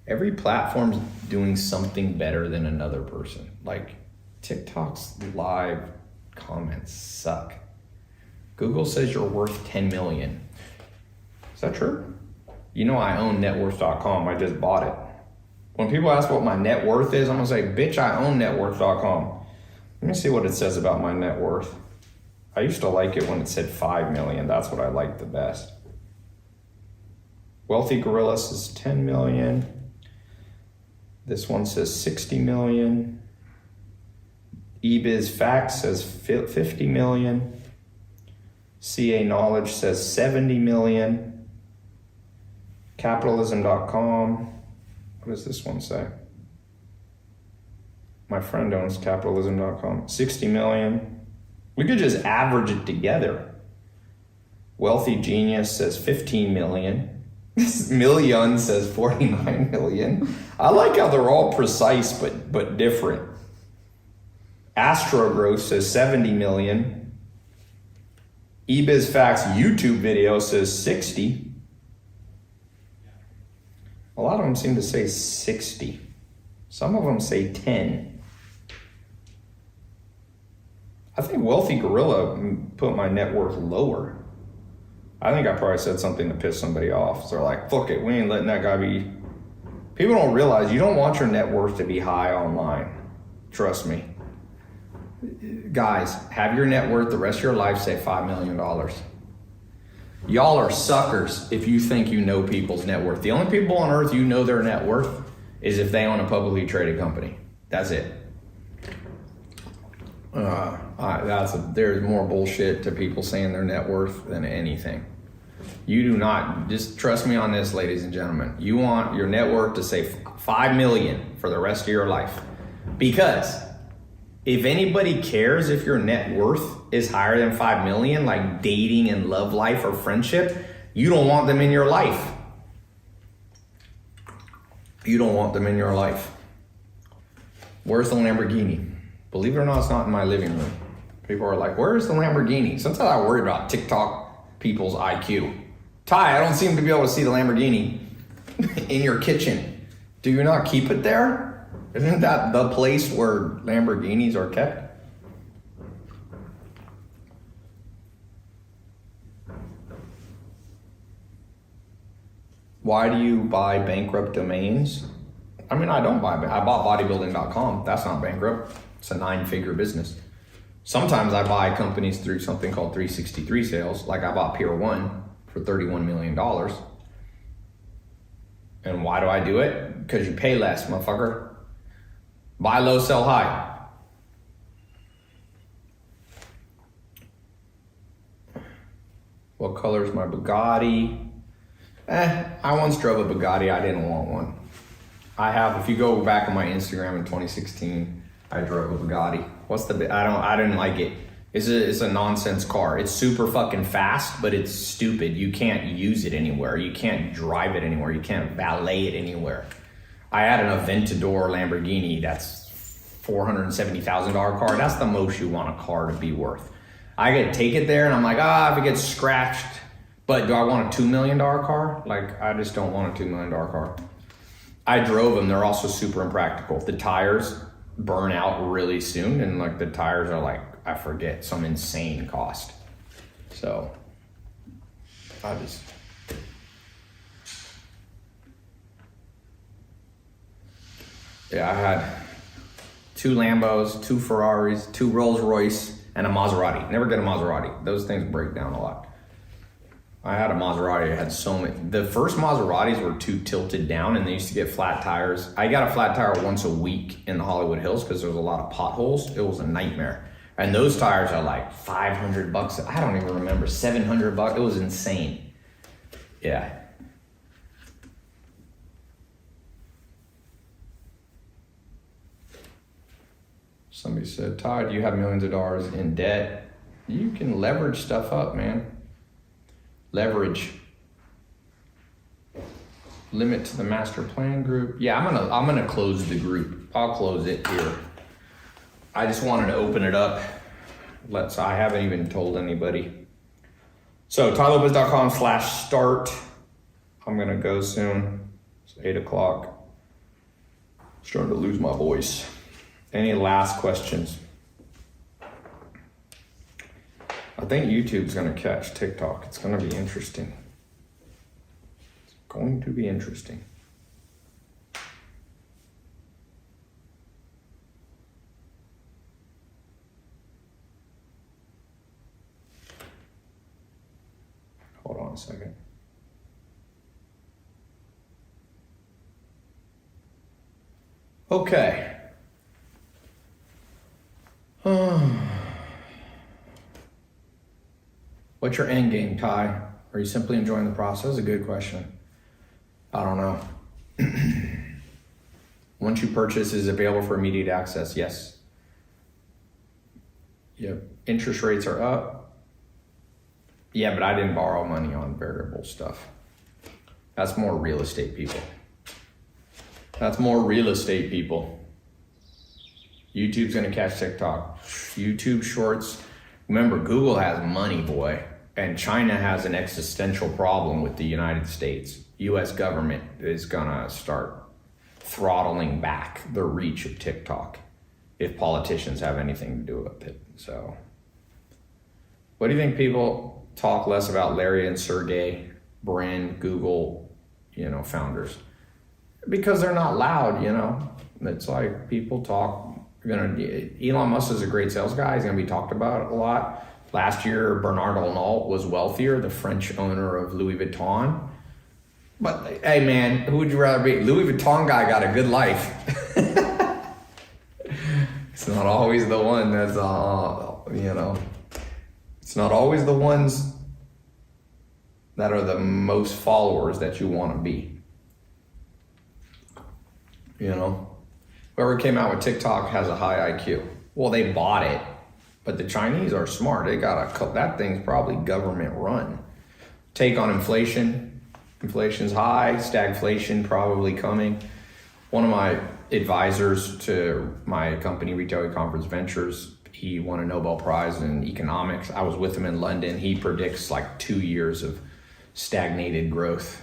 Every platform's doing something better than another person. Like TikTok's live comments suck. Google says you're worth 10 million. Is that true? You know I own networth.com. I just bought it. When people ask what my net worth is, I'm gonna say, bitch, I own networth.com. Let me see what it says about my net worth. I used to like it when it said 5 million. That's what I liked the best. Wealthy Gorilla says 10 million. This one says 60 million. eBiz Facts says 50 million. CA Knowledge says 70 million. Capitalism.com. What does this one say? My friend owns capitalism.com. 60 million. We could just average it together. Wealthy Genius says 15 million. Million says 49 million. I like how they're all precise but different. Astrogrowth says 70 million. eBiz Facts YouTube video says 60. A lot of them seem to say 60. Some of them say 10. I think Wealthy Gorilla put my net worth lower. I think I probably said something to piss somebody off. So they're like, fuck it, we ain't letting that guy be. People don't realize you don't want your net worth to be high online. Trust me. Guys, have your net worth the rest of your life say $5 million. Y'all are suckers if you think you know people's net worth. The only people on earth you know their net worth is if they own a publicly traded company. That's it. There's more bullshit to people saying their net worth than anything. You do not, just trust me on this, ladies and gentlemen. You want your net worth to say 5 million for the rest of your life. Because if anybody cares if your net worth is higher than 5 million, like dating and love life or friendship, you don't want them in your life. You don't want them in your life. Where's the Lamborghini? Believe it or not, it's not in my living room. People are like, where's the Lamborghini? Sometimes I worry about TikTok people's IQ. Ty, I don't seem to be able to see the Lamborghini in your kitchen. Do you not keep it there? Isn't that the place where Lamborghinis are kept? Why do you buy bankrupt domains? I mean, I don't buy, I bought bodybuilding.com. That's not bankrupt. It's a 9-figure business. Sometimes I buy companies through something called 363 sales. Like I bought Pier 1 for $31 million. And why do I do it? Because you pay less, motherfucker. Buy low, sell high. What color is my Bugatti? I once drove a Bugatti. I didn't want one. I have, if you go back on my Instagram in 2016, I drove a Bugatti. I didn't like it. It's a nonsense car. It's super fucking fast, but it's stupid. You can't use it anywhere. You can't drive it anywhere. You can't valet it anywhere. I had an Aventador Lamborghini. That's $470,000 car. That's the most you want a car to be worth. I could take it there and I'm like, if it gets scratched, but do I want a $2 million car? Like, I just don't want a $2 million car. I drove them. They're also super impractical. The tires burn out really soon, and like the tires are like, I forget, some insane cost. So I had 2 Lambos, 2 Ferraris, 2 Rolls Royce, and a Maserati. Never get a Maserati. Those things break down a lot. I had a Maserati. I had so many. The first Maseratis were too tilted down and they used to get flat tires. I got a flat tire once a week in the Hollywood Hills because there was a lot of potholes. It was a nightmare. And those tires are like $500. I don't even remember, $700. It was insane. Yeah. Somebody said, Todd, you have millions of dollars in debt. You can leverage stuff up, man. Leverage. Limit to the master plan group. Yeah, I'm gonna close the group. I'll close it here. I just wanted to open it up. I haven't even told anybody. So ToddLopez.com/start. I'm gonna go soon. It's 8 o'clock. Starting to lose my voice. Any last questions? I think YouTube's gonna catch TikTok. It's gonna be interesting. It's going to be interesting. Hold on a second. Okay. What's your end game, Ty? Are you simply enjoying the process? That's a good question. I don't know. Once you purchase, is it available for immediate access? Yes. Yep. Interest rates are up. Yeah, but I didn't borrow money on variable stuff. That's more real estate people. YouTube's gonna catch TikTok. YouTube Shorts. Remember, Google has money, boy. And China has an existential problem with the United States. US government is gonna start throttling back the reach of TikTok if politicians have anything to do with it. So, what do you think people talk less about Larry and Sergey Brin, Google, founders? Because they're not loud, It's like people talk. Elon Musk is a great sales guy. He's gonna be talked about a lot. Last year, Bernard Arnault was wealthier, the French owner of Louis Vuitton. But hey, man, who would you rather be? Louis Vuitton guy got a good life. It's not always the one that's, it's not always the ones that are the most followers that you want to be. Whoever came out with TikTok has a high IQ. Well, they bought it. But the Chinese are smart. They that thing's probably government run. Take on inflation. Inflation's high. Stagflation probably coming. One of my advisors to my company, Retail E-Conference Ventures, he won a Nobel Prize in economics. I was with him in London. He predicts like 2 years of stagnated growth,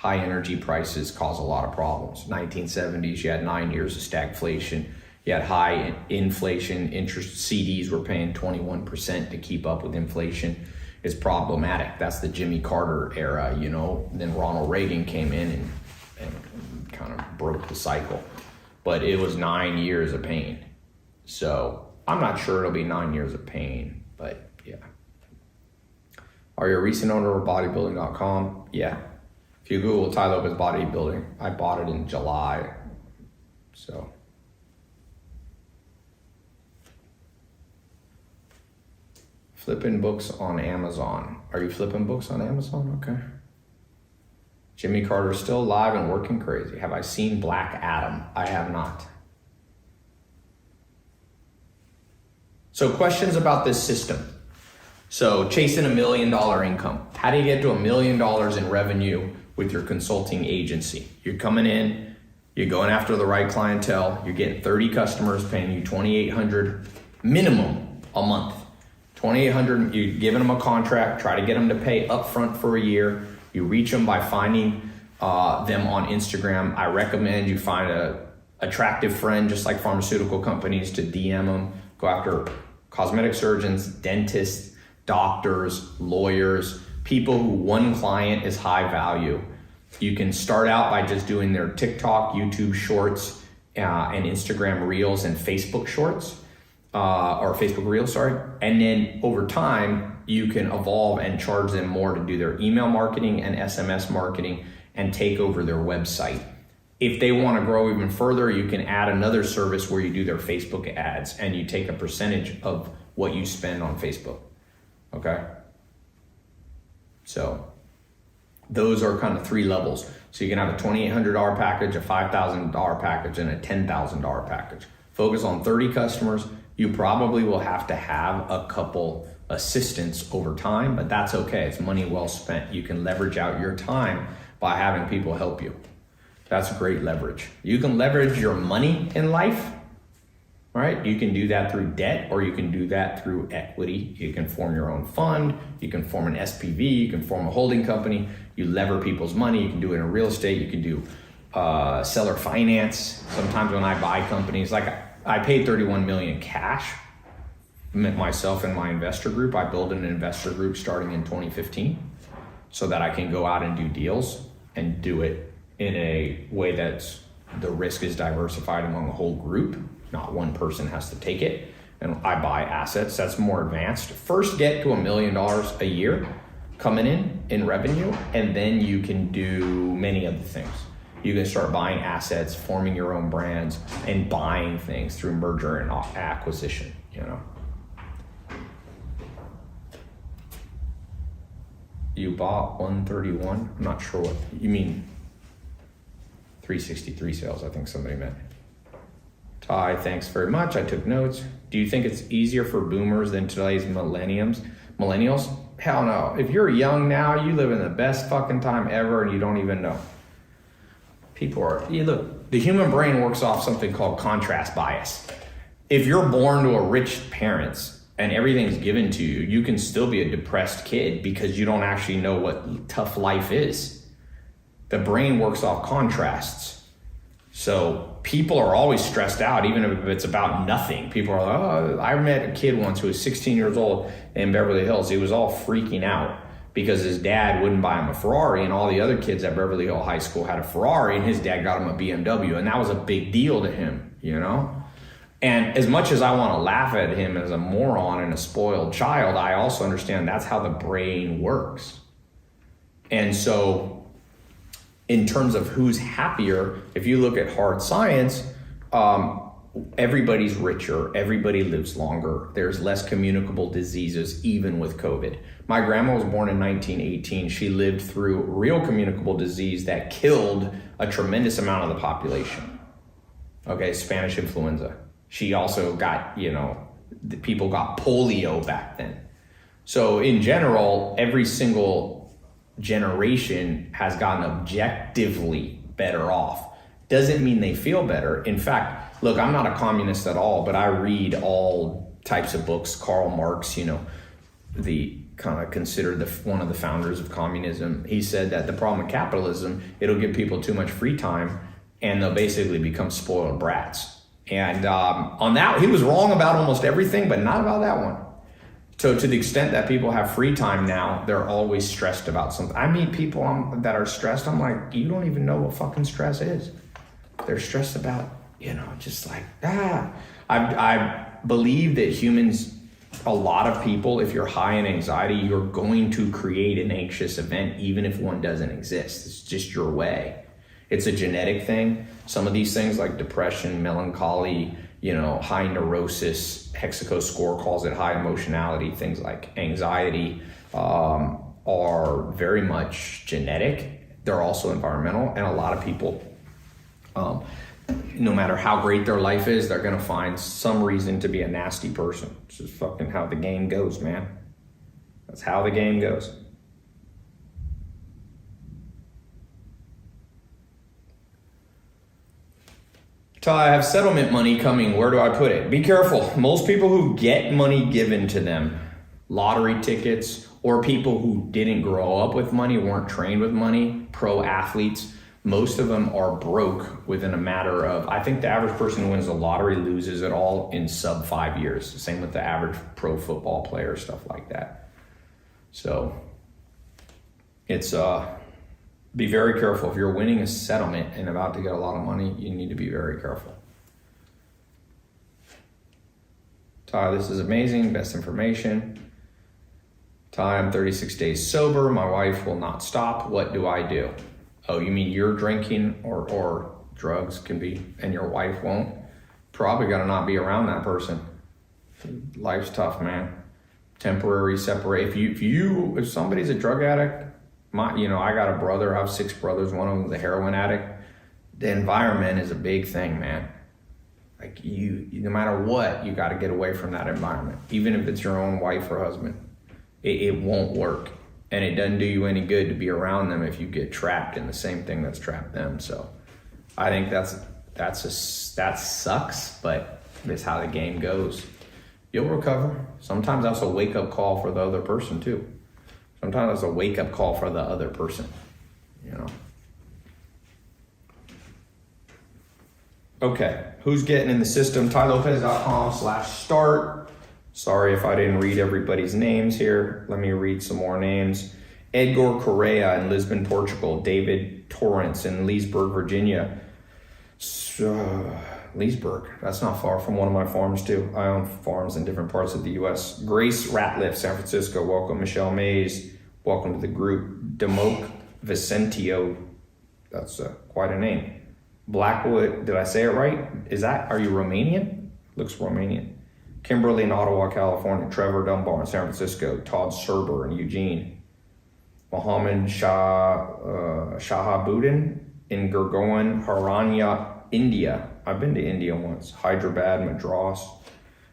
high energy prices cause a lot of problems. 1970s, you had 9 years of stagflation. You had high inflation, interest CDs were paying 21% to keep up with inflation. It's problematic. That's the Jimmy Carter era, you know. Then Ronald Reagan came in and kind of broke the cycle. But it was 9 years of pain. So I'm not sure it'll be 9 years of pain, but yeah. Are you a recent owner of bodybuilding.com? Yeah. If you Google Ty Lopez Bodybuilding, I bought it in July. So. Flipping books on Amazon. Are you flipping books on Amazon? Okay. Jimmy Carter's still alive and working crazy. Have I seen Black Adam? I have not. So questions about this system. So chasing $1 million income. How do you get to $1 million in revenue with your consulting agency? You're coming in, you're going after the right clientele, you're getting 30 customers paying you $2,800 minimum a month. $2,800, you're giving them a contract, try to get them to pay upfront for a year. You reach them by finding them on Instagram. I recommend you find a attractive friend, just like pharmaceutical companies, to DM them. Go after cosmetic surgeons, dentists, doctors, lawyers, people who one client is high value. You can start out by just doing their TikTok, YouTube shorts, and Instagram reels and Facebook shorts. Or Facebook Reels, sorry. And then over time, you can evolve and charge them more to do their email marketing and SMS marketing and take over their website. If they want to grow even further, you can add another service where you do their Facebook ads and you take a percentage of what you spend on Facebook, okay? So those are kind of 3 levels. So you can have a $2,800 package, a $5,000 package, and a $10,000 package. Focus on 30 customers. You probably will have to have a couple assistants over time, but that's okay. It's money well spent. You can leverage out your time by having people help you. That's great leverage. You can leverage your money in life, right? You can do that through debt, or you can do that through equity. You can form your own fund. You can form an SPV. You can form a holding company. You lever people's money. You can do it in real estate. You can do seller finance. Sometimes when I buy companies, like I paid $31 million cash, myself and my investor group. I built an investor group starting in 2015 so that I can go out and do deals and do it in a way that's the risk is diversified among the whole group. Not one person has to take it. And I buy assets that's more advanced. First get to $1 million a year coming in revenue, and then you can do many other things. You can start buying assets, forming your own brands, and buying things through merger and acquisition, you know. You bought 131? I'm not sure what you mean. 363 sales, I think somebody meant. Ty, thanks very much. I took notes. Do you think it's easier for boomers than today's millennials? Hell no. If you're young now, you live in the best fucking time ever and you don't even know. Look, the human brain works off something called contrast bias. If you're born to a rich parents and everything's given to you, you can still be a depressed kid because you don't actually know what tough life is. The brain works off contrasts. So people are always stressed out, even if it's about nothing. People are like, oh, I met a kid once who was 16 years old in Beverly Hills. He was all freaking out because his dad wouldn't buy him a Ferrari, and all the other kids at Beverly Hill High School had a Ferrari, and his dad got him a BMW, and that was a big deal to him, you know? And as much as I want to laugh at him as a moron and a spoiled child, I also understand that's how the brain works. And so in terms of who's happier, if you look at hard science, everybody's richer, everybody lives longer, there's less communicable diseases, even with COVID. My grandma was born in 1918. She lived through real communicable disease that killed a tremendous amount of the population. Okay, Spanish influenza. She also got, the people got polio back then. So in general, every single generation has gotten objectively better off. Doesn't mean they feel better. In fact, look, I'm not a communist at all, but I read all types of books. Karl Marx, the kind of considered one of the founders of communism. He said that the problem with capitalism, it'll give people too much free time and they'll basically become spoiled brats. And on that, he was wrong about almost everything, but not about that one. So to the extent that people have free time now, they're always stressed about something. I meet people that are stressed. I'm like, you don't even know what fucking stress is. They're stressed about, just like, I believe that humans, a lot of people, if you're high in anxiety, you're going to create an anxious event, even if one doesn't exist. It's just your way. It's a genetic thing. Some of these things like depression, melancholy, high neurosis, Hexaco score calls it high emotionality, things like anxiety are very much genetic. They're also environmental, and a lot of people, no matter how great their life is, they're gonna find some reason to be a nasty person. It's just fucking how the game goes, man. That's how the game goes. I have settlement money coming. Where do I put it? Be careful. Most people who get money given to them, lottery tickets, or people who didn't grow up with money, weren't trained with money, pro athletes, most of them are broke within a matter of, I think the average person who wins the lottery loses it all in sub 5 years. Same with the average pro football player, stuff like that. So it's, be very careful. If you're winning a settlement and about to get a lot of money, you need to be very careful. Ty, this is amazing. Best information. Ty, I'm 36 days sober. My wife will not stop. What do I do? Oh, you mean you're drinking or drugs can be, and your wife won't? Probably gotta not be around that person. Life's tough, man. Temporary separate. If somebody's a drug addict, I got a brother, I have 6 brothers, one of them's a heroin addict. The environment is a big thing, man. Like no matter what, you got to get away from that environment. Even if it's your own wife or husband, it won't work. And it doesn't do you any good to be around them if you get trapped in the same thing that's trapped them. So I think that sucks, but it's how the game goes. You'll recover. Sometimes that's a wake up call for the other person too. Sometimes it's a wake-up call for the other person, Okay, who's getting in the system? TyLopez.com/start. Sorry if I didn't read everybody's names here. Let me read some more names. Edgar Correa in Lisbon, Portugal. David Torrance in Leesburg, Virginia. Leesburg, that's not far from one of my farms too. I own farms in different parts of the US. Grace Ratliff, San Francisco, welcome. Michelle Mays, welcome to the group. Demoke Vicentio, that's quite a name. Blackwood, did I say it right? Are you Romanian? Looks Romanian. Kimberly in Ottawa, California. Trevor Dunbar in San Francisco. Todd Serber in Eugene. Mohammed Shahabuddin in Gurgaon, Haryana, India. I've been to India once. Hyderabad, Madras.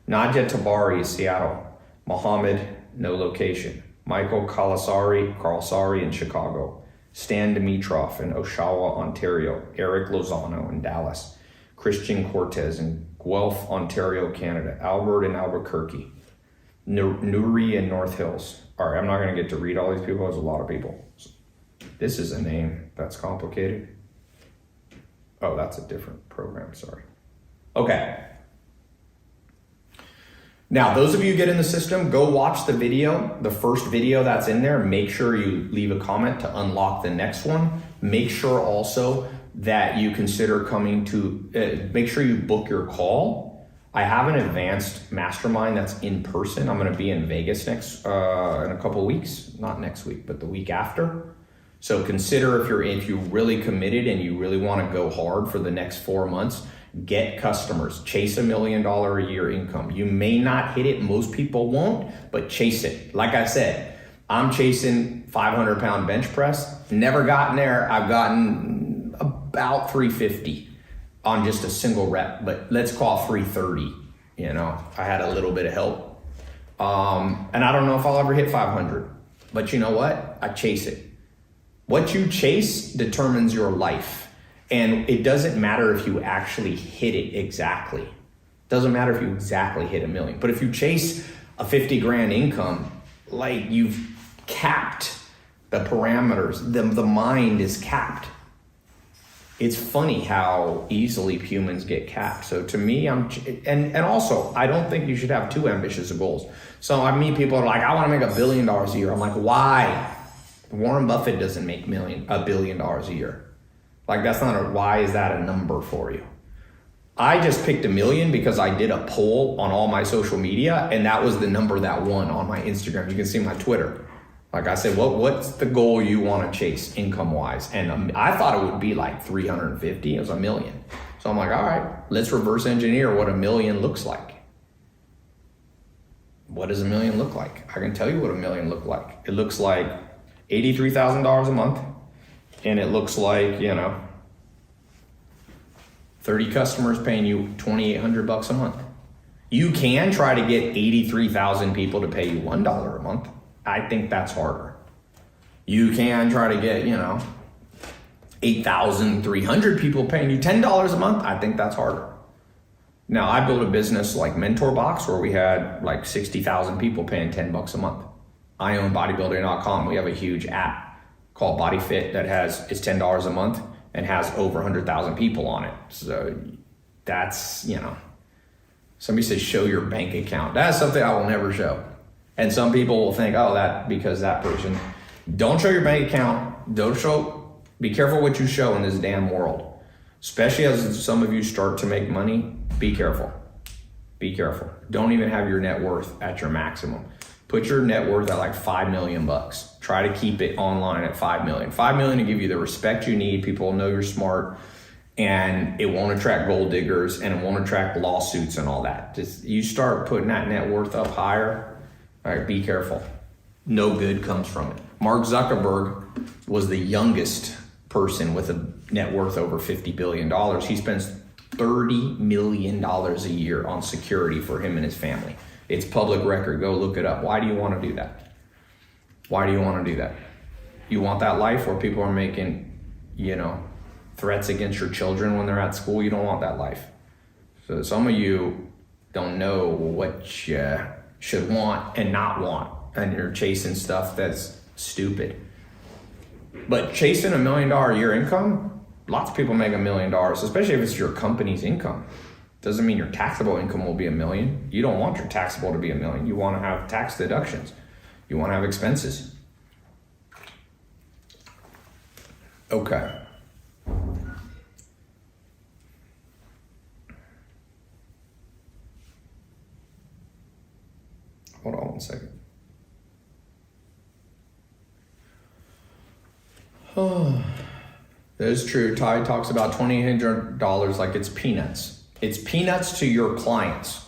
Nadia Tabari, Seattle. Mohammed, no location. Michael Carlsari in Chicago. Stan Dimitrov in Oshawa, Ontario. Eric Lozano in Dallas. Christian Cortez in Guelph, Ontario, Canada. Albert in Albuquerque. Nuri in North Hills. All right, I'm not going to get to read all these people. There's a lot of people. This is a name that's complicated. Oh, that's a different program, sorry. Okay. Now, those of you who get in the system, go watch the video, the first video that's in there. Make sure you leave a comment to unlock the next one. Make sure also that you consider coming to, make sure you book your call. I have an advanced mastermind that's in person. I'm gonna be in Vegas in a couple of weeks, not next week, but the week after. So consider if you're really committed and you really want to go hard for the next 4 months, get customers, chase $1 million a year income. You may not hit it, most people won't, but chase it. Like I said, I'm chasing 500-pound bench press. Never gotten there. I've gotten about 350 on just a single rep, but let's call 330. I had a little bit of help. And I don't know if I'll ever hit 500, but you know what? I chase it. What you chase determines your life. And it doesn't matter if you actually hit it exactly. It doesn't matter if you exactly hit $1 million. But if you chase a 50 grand income, like you've capped the parameters. The mind is capped. It's funny how easily humans get capped. So to me, and also, I don't think you should have too ambitious of goals. So I meet people who are like, I want to make $1 billion a year. I'm like, why? Warren Buffett doesn't make $1 billion a year. Like that's not why is that a number for you? I just picked 1 million because I did a poll on all my social media and that was the number that won on my Instagram. You can see my Twitter. Like I said, what's the goal you want to chase income wise? And I thought it would be like 350. It was 1 million. So I'm like, all right, let's reverse engineer what 1 million looks like. What does 1 million look like? I can tell you what 1 million look like. It looks like $83,000 a month. And it looks like, 30 customers paying you $2,800 a month. You can try to get 83,000 people to pay you $1 a month. I think that's harder. You can try to get, 8,300 people paying you $10 a month. I think that's harder. Now I built a business like Mentor Box where we had like 60,000 people paying $10 a month. I own bodybuilding.com. We have a huge app called BodyFit that it's $10 a month and has over 100,000 people on it. So that's, somebody says show your bank account. That's something I will never show. And some people will think, because that person. Don't show your bank account. Be careful what you show in this damn world. Especially as some of you start to make money, be careful. Be careful. Don't even have your net worth at your maximum. Put your net worth at like $5 million. Try to keep it online at $5 million. $5 million to give you the respect you need. People will know you're smart and it won't attract gold diggers and it won't attract lawsuits and all that. Just you start putting that net worth up higher. All right, be careful. No good comes from it. Mark Zuckerberg was the youngest person with a net worth over $50 billion. He spends $30 million a year on security for him and his family. It's public record. Go look it up. Why do you want to do that? Why do you want to do that? You want that life where people are making, threats against your children when they're at school? You don't want that life. So some of you don't know what you should want and not want, and you're chasing stuff that's stupid. But chasing $1 million a year income, lots of people make $1 million, especially if it's your company's income. Doesn't mean your taxable income will be $1 million. You don't want your taxable to be $1 million. You want to have tax deductions. You want to have expenses. Okay. Hold on one second. That is true. Ty talks about $2,800 like it's peanuts. It's peanuts to your clients.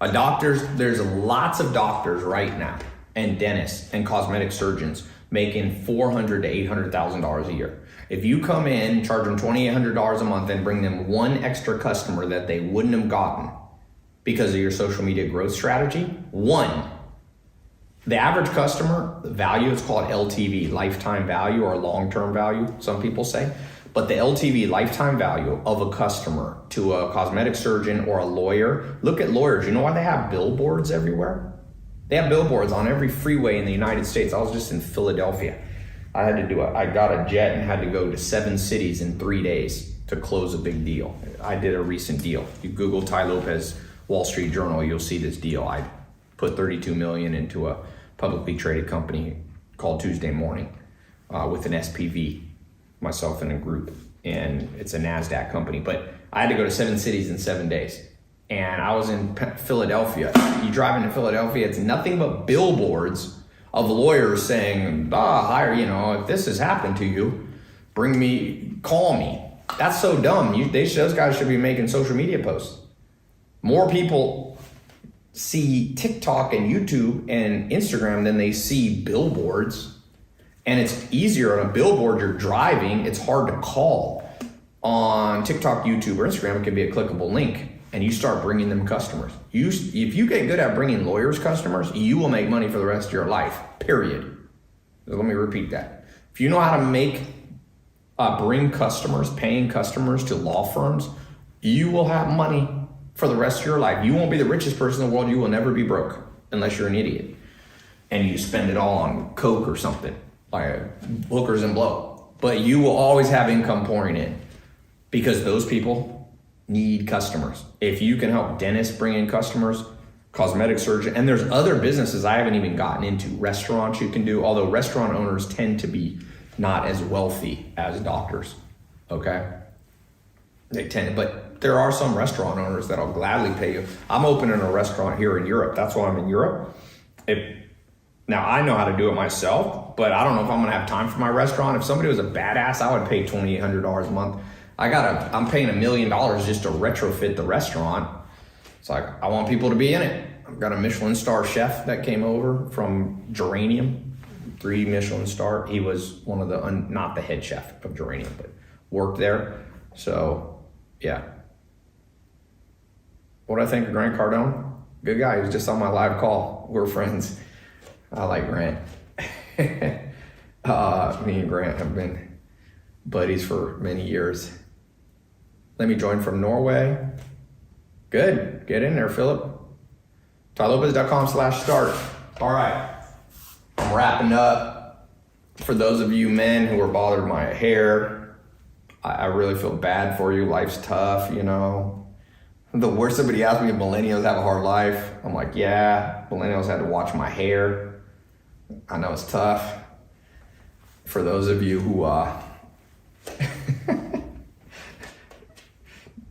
There's lots of doctors right now and dentists and cosmetic surgeons making $400,000 to $800,000 a year. If you come in, charge them $2,800 a month and bring them one extra customer that they wouldn't have gotten because of your social media growth strategy, the average customer, the value is called LTV, lifetime value, or long-term value, some people say. But the LTV, lifetime value of a customer to a cosmetic surgeon or a lawyer, look at lawyers. You know why they have billboards everywhere? They have billboards on every freeway in the United States. I was just in Philadelphia. I got a jet and had to go to 7 cities in 3 days to close a big deal. I did a recent deal. You Google Ty Lopez Wall Street Journal, you'll see this deal. I put $32 million into a publicly traded company called Tuesday Morning with an SPV, myself and a group, and it's a NASDAQ company. But I had to go to 7 cities in 7 days. And I was in Philadelphia. You drive into Philadelphia, it's nothing but billboards of lawyers saying, hire, if this has happened to you, call me. That's so dumb. Those guys should be making social media posts. More people see TikTok and YouTube and Instagram than they see billboards. And it's easier on a billboard, you're driving, it's hard to call. On TikTok, YouTube, or Instagram, it can be a clickable link and you start bringing them customers. If you get good at bringing lawyers customers, you will make money for the rest of your life, period. So let me repeat that. If you know how to bring customers, paying customers to law firms, you will have money for the rest of your life. You won't be the richest person in the world. You will never be broke unless you're an idiot. and you spend it all on Coke or something, like hookers and blow. But you will always have income pouring in because those people need customers. If you can help dentists bring in customers, cosmetic surgeon, and there's other businesses I haven't even gotten into. Restaurants you can do, although restaurant owners tend to be not as wealthy as doctors, okay? They tend, but there are some restaurant owners that'll gladly pay you. I'm opening a restaurant here in Europe. That's why I'm in Europe. Now I know how to do it myself, but I don't know if I'm gonna have time for my restaurant. If somebody was a badass, I would pay $2,800 a month. I'm paying $1 million just to retrofit the restaurant. It's like, I want people to be in it. I've got a Michelin star chef that came over from Geranium, 3 Michelin star. He was one of the, not the head chef of Geranium, but worked there. So, yeah. What do I think of Grant Cardone? Good guy. He was just on my live call. We're friends. I like Grant. Me and Grant have been buddies for many years. Let me join from Norway. Good. Get in there, Philip. TyLopez.com/start. All right. I'm wrapping up. For those of you men who are bothered by my hair, I really feel bad for you. Life's tough, you know. The worst, somebody asked me if millennials have a hard life. I'm like, yeah, millennials had to watch my hair. I know it's tough. For those of you who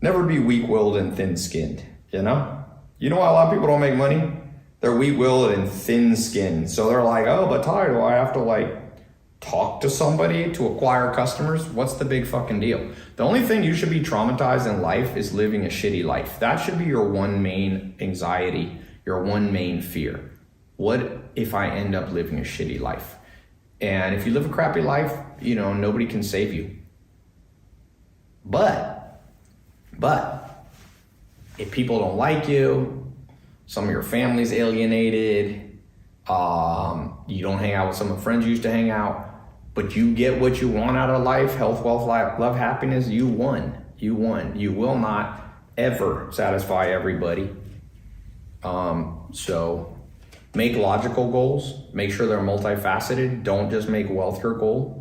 never be weak-willed and thin-skinned, you know? You know why a lot of people don't make money? They're weak-willed and thin-skinned. So they're like, oh, but Ty, do I have to like talk to somebody to acquire customers? What's the big fucking deal? The only thing you should be traumatized in life is living a shitty life. That should be your one main anxiety, your one main fear. What if I end up living a shitty life? And if you live a crappy life, you know, nobody can save you. But if people don't like you, some of your family's alienated, you don't hang out with some of the friends you used to hang out, but you get what you want out of life, health, wealth, life, love, happiness, you won. You won. You will not ever satisfy everybody. So make logical goals. Make sure they're multifaceted. Don't just make wealth your goal.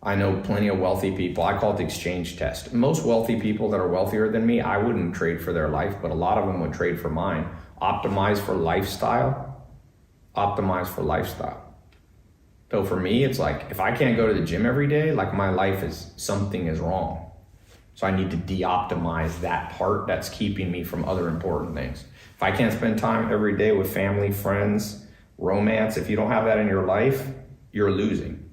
I know plenty of wealthy people. I call it the exchange test. Most wealthy people that are wealthier than me, I wouldn't trade for their life, but a lot of them would trade for mine. Optimize for lifestyle. Optimize for lifestyle. So for me, it's like, if I can't go to the gym every day, like my life is, something is wrong. So I need to de-optimize that part that's keeping me from other important things. If I can't spend time every day with family, friends, romance, if you don't have that in your life, you're losing.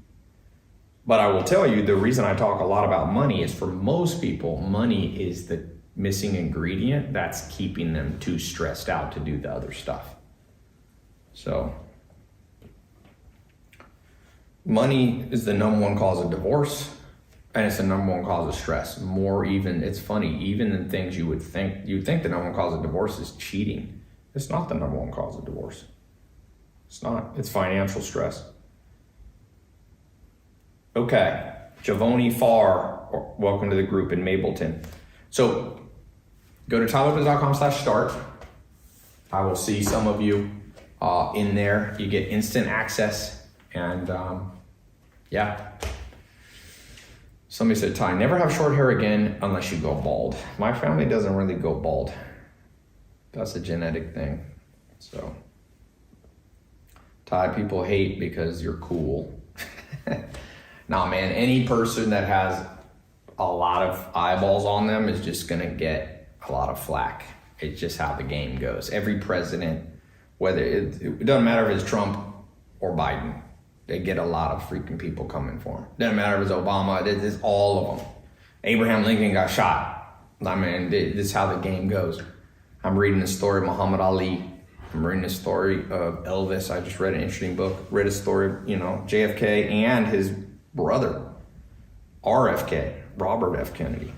But I will tell you, the reason I talk a lot about money is for most people, money is the missing ingredient that's keeping them too stressed out to do the other stuff. So money is the #1 cause of divorce, and it's the #1 cause of stress. More even, it's funny, even than things you would think the #1 cause of divorce is cheating. It's not the #1 cause of divorce. It's not. It's financial stress. Okay, Javoni Farr, welcome to the group in Mapleton. So go to TyLopez.com/start. I will see some of you in there. You get instant access, and yeah. Somebody said, Ty, never have short hair again unless you go bald. My family doesn't really go bald. That's a genetic thing. So, Ty, people hate because you're cool. Nah, man, any person that has a lot of eyeballs on them is just gonna get a lot of flack. It's just how the game goes. Every president, whether it doesn't matter if it's Trump or Biden, they get a lot of freaking people coming for him. Doesn't matter if it's Obama, it's all of them. Abraham Lincoln got shot. I mean, this is how the game goes. I'm reading the story of Muhammad Ali. I'm reading the story of Elvis. I just read an interesting book. Read a story of, JFK and his brother, RFK, Robert F. Kennedy.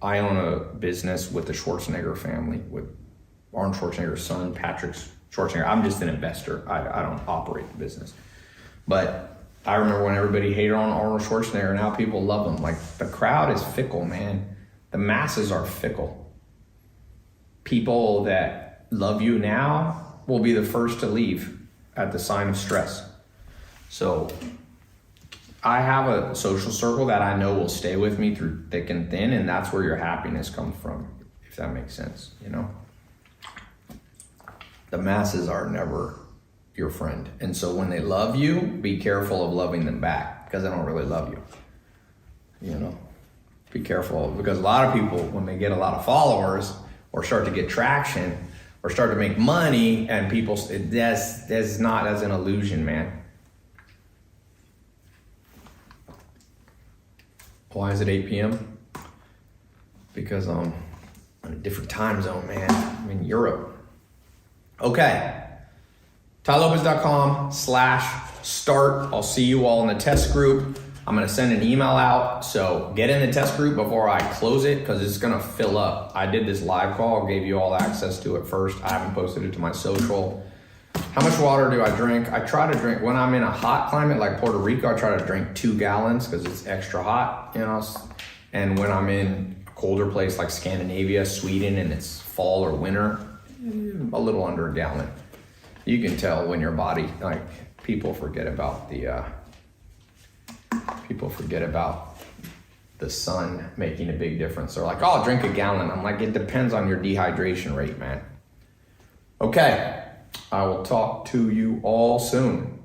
I own a business with the Schwarzenegger family, with Arnold Schwarzenegger's son, Patrick Schwarzenegger. I'm just an investor. I don't operate the business. But I remember when everybody hated on Arnold Schwarzenegger, now people love him. Like, the crowd is fickle, man. The masses are fickle. People that love you now will be the first to leave at the sign of stress. So I have a social circle that I know will stay with me through thick and thin, and that's where your happiness comes from, if that makes sense, you know? The masses are never your friend. And so when they love you, be careful of loving them back, because they don't really love you. You know? Be careful, because a lot of people, when they get a lot of followers or start to get traction or start to make money, and people, that's not as an illusion, man. Why is it 8 p.m.? Because I'm in a different time zone, man. I'm in Europe. Okay. TyLopez.com/start. I'll see you all in the test group. I'm going to send an email out. So get in the test group before I close it, because it's going to fill up. I did this live call, gave you all access to it first. I haven't posted it to my social. How much water do I drink? I try to drink, when I'm in a hot climate like Puerto Rico, I try to drink 2 gallons because it's extra hot, you know. And when I'm in a colder place like Scandinavia, Sweden, and it's fall or winter, a little under a gallon. You can tell when your body, like, people forget about the sun making a big difference. They're like, oh, I'll drink a gallon. I'm like, it depends on your dehydration rate, man. Okay, I will talk to you all soon.